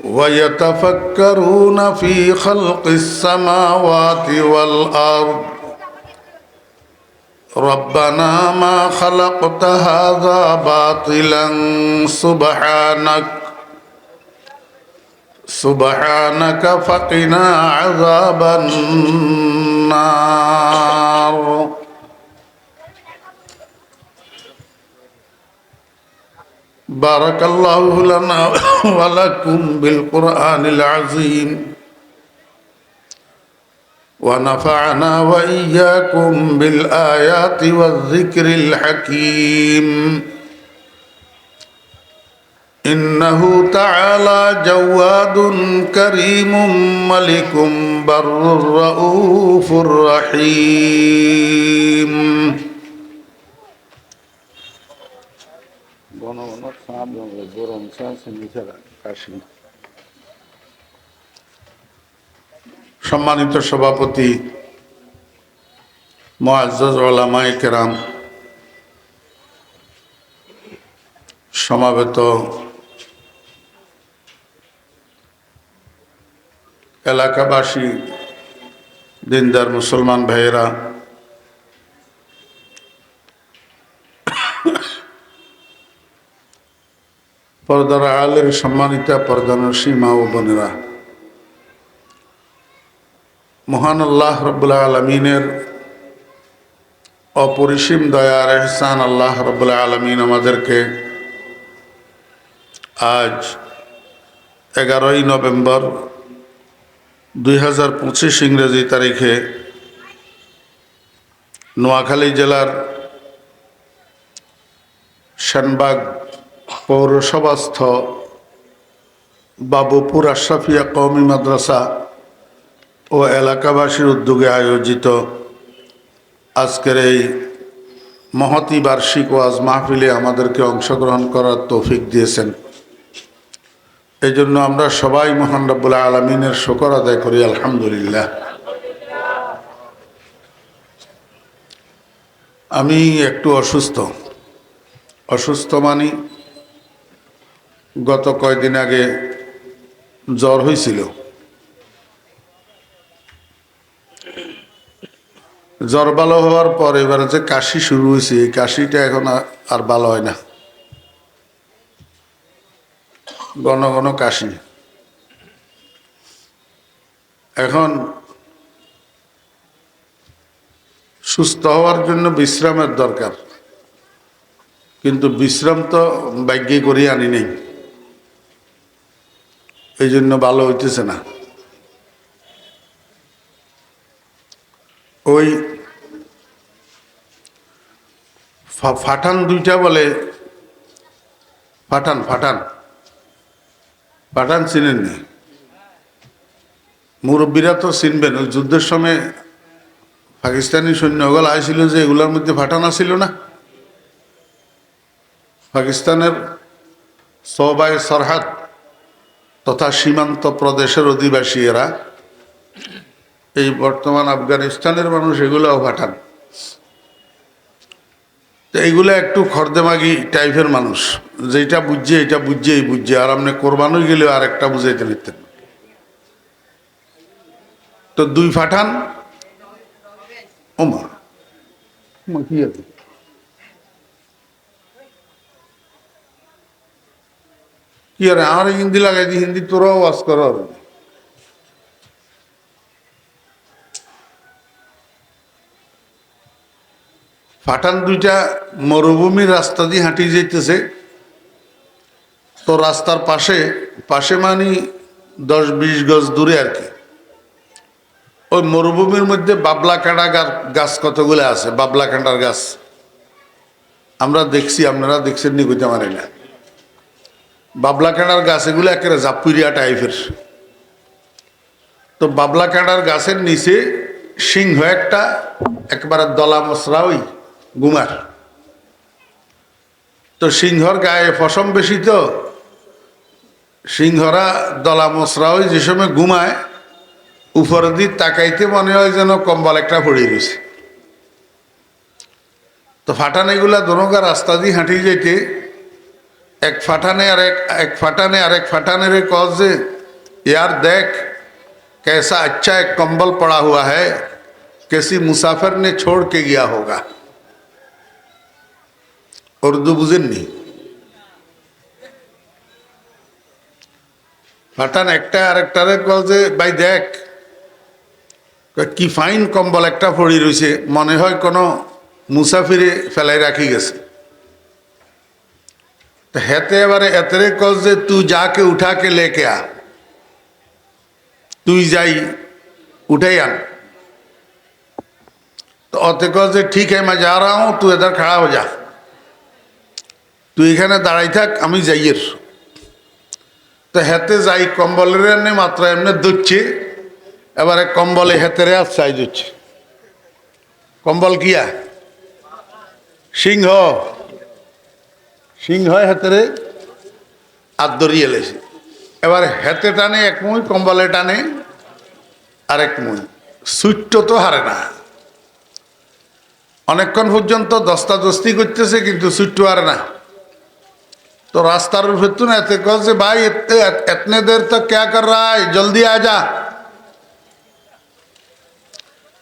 ويتفكرون في خلق السماوات والأرض ربنا ما خلقت هذا باطلا سبحانك فقنا عذاب النار. بارك الله لنا ولكم بالقرآن العظيم ونفعنا وإياكم بالآيات والذكر الحكيم. إنه تعالى جواد كريم ملك بر رؤوف رحيم. সম্মানিত সভাপতি, মুআজ্জাজ উলামায়ে কেরাম, সমাবেত এলাকাবাসী, দিনদার মুসলমান ভাইয়েরা, পর্দার আলের সম্মানিতা পর্দানসী মা ও বোনেরা, মহান আল্লাহ রাব্বুল আলামিনের অপরিসীম দয়া আর ইহসান আল্লাহ রাব্বুল আলামিন আমাদেরকে আজ 11ই নভেম্বর 2025 ইংরেজি তারিখে নোয়াখালী জেলার সেনবাগ পৌরসভাস্থ বাবুপুর আশরাফিয়া কওমি মাদ্রাসা ও এলাকাবাসীর উদ্যোগে আয়োজিত আজকের এই মহতী বার্ষিক ওয়াজ মাহফিলে আমাদেরকে অংশগ্রহণ করার তৌফিক দিয়েছেন। এই জন্য আমরা সবাই মহান রব্বুল আলামিনের শুকর আদায় করি, আলহামদুলিল্লাহ। আমি একটু অসুস্থ মানে গত কয়েকদিন আগে জ্বর হয়েছিল। জ্বর ভালো হওয়ার পর এবারে যে কাশি শুরু হয়েছে, এই কাশিটা এখন আর ভালো হয় না, ঘন ঘন কাশি। এখন সুস্থ হওয়ার জন্য বিশ্রামের দরকার, কিন্তু বিশ্রাম তো ভাগ্যে করে আনি নেই, এই জন্য ভালো হইতেছে না। ওই ফাটান দুইটা বলে, ফাটান চিনেন নি? মুরব্বীরা তো চিনবেন। ওই যুদ্ধের সময় পাকিস্তানি সৈন্যগুল আইছিল যে, এগুলোর মধ্যে ফাটান আসিল না? পাকিস্তানের সবাই সরহাদ তথা সীমান্ত প্রদেশের অধিবাসী এরা, এই বর্তমান আফগানিস্তানের মানুষ, এগুলোও ফাটান। তো এইগুলো একটু খর্দেমাগি টাইপের মানুষ, যেটা বুঝছে এটা বুঝছে, আর আপনি কোরবানই গেলেও আর একটা বুঝাইতে নিতেন। তো দুই ফাটান ওমা কি আছে, কি আরে আমার হিন্দি লাগাই দি, হিন্দি তোরাও ওয়াজ কর। ফাটান দুইটা মরুভূমির রাস্তা দিয়ে হাঁটি যাইতেছে। তো রাস্তার পাশে মানে 10-20 গজ দূরে আর কি, ওই মরুভূমির মধ্যে বাবলা কাঁটা গাছ কতগুলো আছে, বাবলা কাঁটার গাছ। আমরা দেখছি, আপনারা দেখছেন নি কইতে পারি না, বাবলা কাঁড়ার গাছ এগুলো একেবারে জাপুরিয়া টাইপের। তো বাবলা কাঁড়ার গাছের নিচে সিংহ একটা, একবারে দলা মশরা ওই গুমার। তো সিংহর গায়ে পশম বেশি, তো সিংহরা দলা মশরা ওই যে সময় ঘুমায় উপরের দিক তাকাইতে মনে হয় যেন কম্বল একটা পড়ে গেছে। তো ফাটান এগুলা দোনোগা রাস্তা দিয়ে হাঁটি যেতে এক ফাটানে এক ফাটানে আর এক ফাটানের কজ যে यार देख कैसा अच्छा एक कंबल पड़ा हुआ है, किसी मुसाफिर ने छोड़ के गया होगा। उर्दू बुझेनনি? ফাটান একটা আরেকটারে কল যে ভাই দেখ কি ফাইন কম্বল একটা পড়ি রয়েছে, মনে হয় কোনো মুসাফিরে ফেলাই রাখি গেছে। তো হেতে এবারে এতরে কল যে তুই যাকে উঠা কে লেকে আ, তুই যাই उठाई आन। तो अते कह जे ठीक है मैं जा रहा हूँ, तू इधर खड़ा हो जा, तू एखाने दाड़ाई थाक आमी जाइएर। तो हेते जाई कम्बलेर एमনি मात्र एमনি दुচ্ছে, এবারে কম্বলে হেতেরে আর চাই দিচ্ছে। কম্বল কিয়া সিংহ, সিংহ হেতেরে আর দরিয়ে লেছে। এবারে হেতে টানে এক মুই, কম্বলে টানে আরেক মুই। সুইট্ট তো হারে না, অনেকক্ষণ পর্যন্ত দস্তাদস্তি করতেছে কিন্তু সুইট্ট হারে না। तो रास्ता फिर ना एते कह से भाई इतने देर तक क्या कर रहा है, जल्दी आ जा।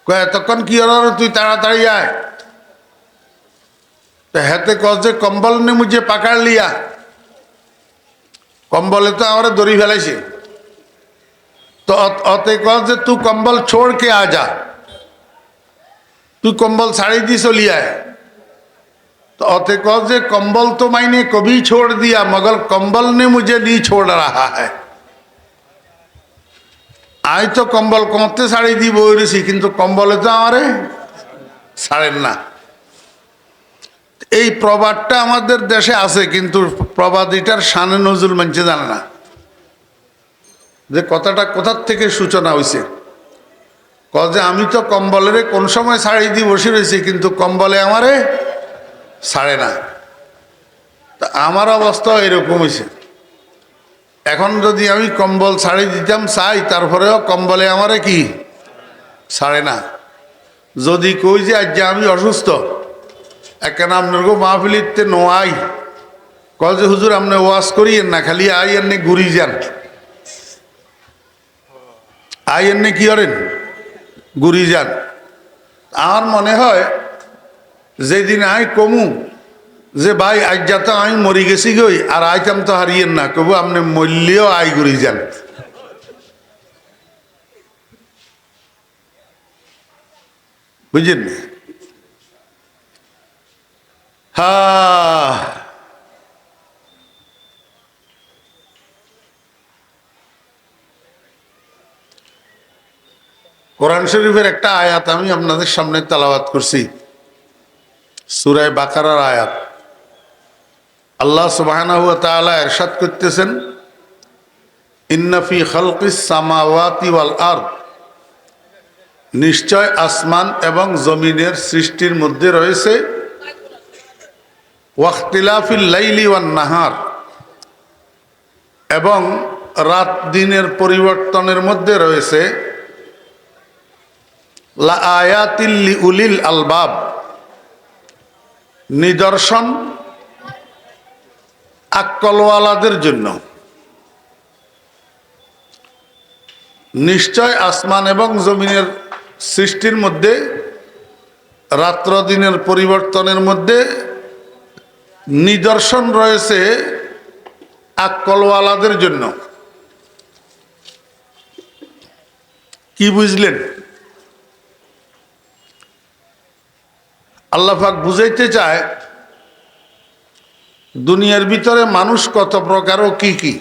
कह एतक्षण की हो रहा तु ताड़ाताड़ी आए। तो हेते कह से कम्बल ने मुझे पकड़ लिया, कम्बले तो हमारे दड़ी फेले। तो अते कह से तू कम्बल छोड़ के आ जा, तू कम्बल साड़ी दी सो लिया है। तो अते कह से कंबल तो मैंने कभी छोड़ दिया, मगर कंबल ने मुझे नहीं छोड़ रहा है। आई तो कंबल कौते साड़ी दी बई रही किन्तु कंबले तो हमारे ছাড়েন না। এই প্রবাদটা আমাদের দেশে আছে কিন্তু প্রবাদিটার শানে নজরুল মানছে জানে না যে কথাটা কোথা থেকে সূচনা হইছে। কয় যে আমি তো কম্বলের কোন সময় শাড়ি দিয়ে বসে রয়েছি কিন্তু কম্বলে আমারে ছাড়ে না। তা আমার অবস্থা এরকম হয়েছে, এখন যদি আমি কম্বল ছাড়ি দিতাম চাই তারপরেও কম্বলে আমারে কি ছাড়ে না। যদি কই যে আজ আমি অসুস্থ একখান আপনার মাহফিলিতে নোয়াই, কয় যে হুজুর আপনি ওয়াজ করিয়েন না, খালি আই এনে ঘুরি যান, আই এনে কি করেন ঘুরি যান। আমার মনে হয় যেদিন আই কমু যে ভাই আজ যাতে আমি মরি গেছি গই আর আইতাম তো হারিয়েন না, কবু আপনি মরলেও আই ঘুরি যান। বুঝলেন? হ্যাঁ, কোরআন শরীফের একটা আয়াত আমি আপনাদের সামনে তেলাওয়াত করছি, সূরা বাকারার আয়াত। আল্লাহ সুবহানাহু ওয়া তাআলা ইরশাদ করতেছেন, ইন্না ফি খালকিস সামাওয়াতি ওয়াল আরদ, নিশ্চয় আসমান এবং জমিনের সৃষ্টির মধ্যে রয়েছে ওয়াখতিলাফিল লাইলি ওয়ান নাহার, এবং রাত দিনের পরিবর্তনের মধ্যে রয়েছে লা আয়াতিল লিউলিল আলবাব, নিদর্শন আকলওয়ালাদের জন্য। নিশ্চয় আসমান এবং জমিনের সৃষ্টির মধ্যে রাত্র দিনের পরিবর্তনের মধ্যে নিদর্শন রয়েছে আকলওয়ালাদের জন্য। কি বুঝলেন? আল্লাহ পাক বুঝাইতে চায় দুনিয়ার ভিতরে মানুষ কত প্রকার ও কি কি।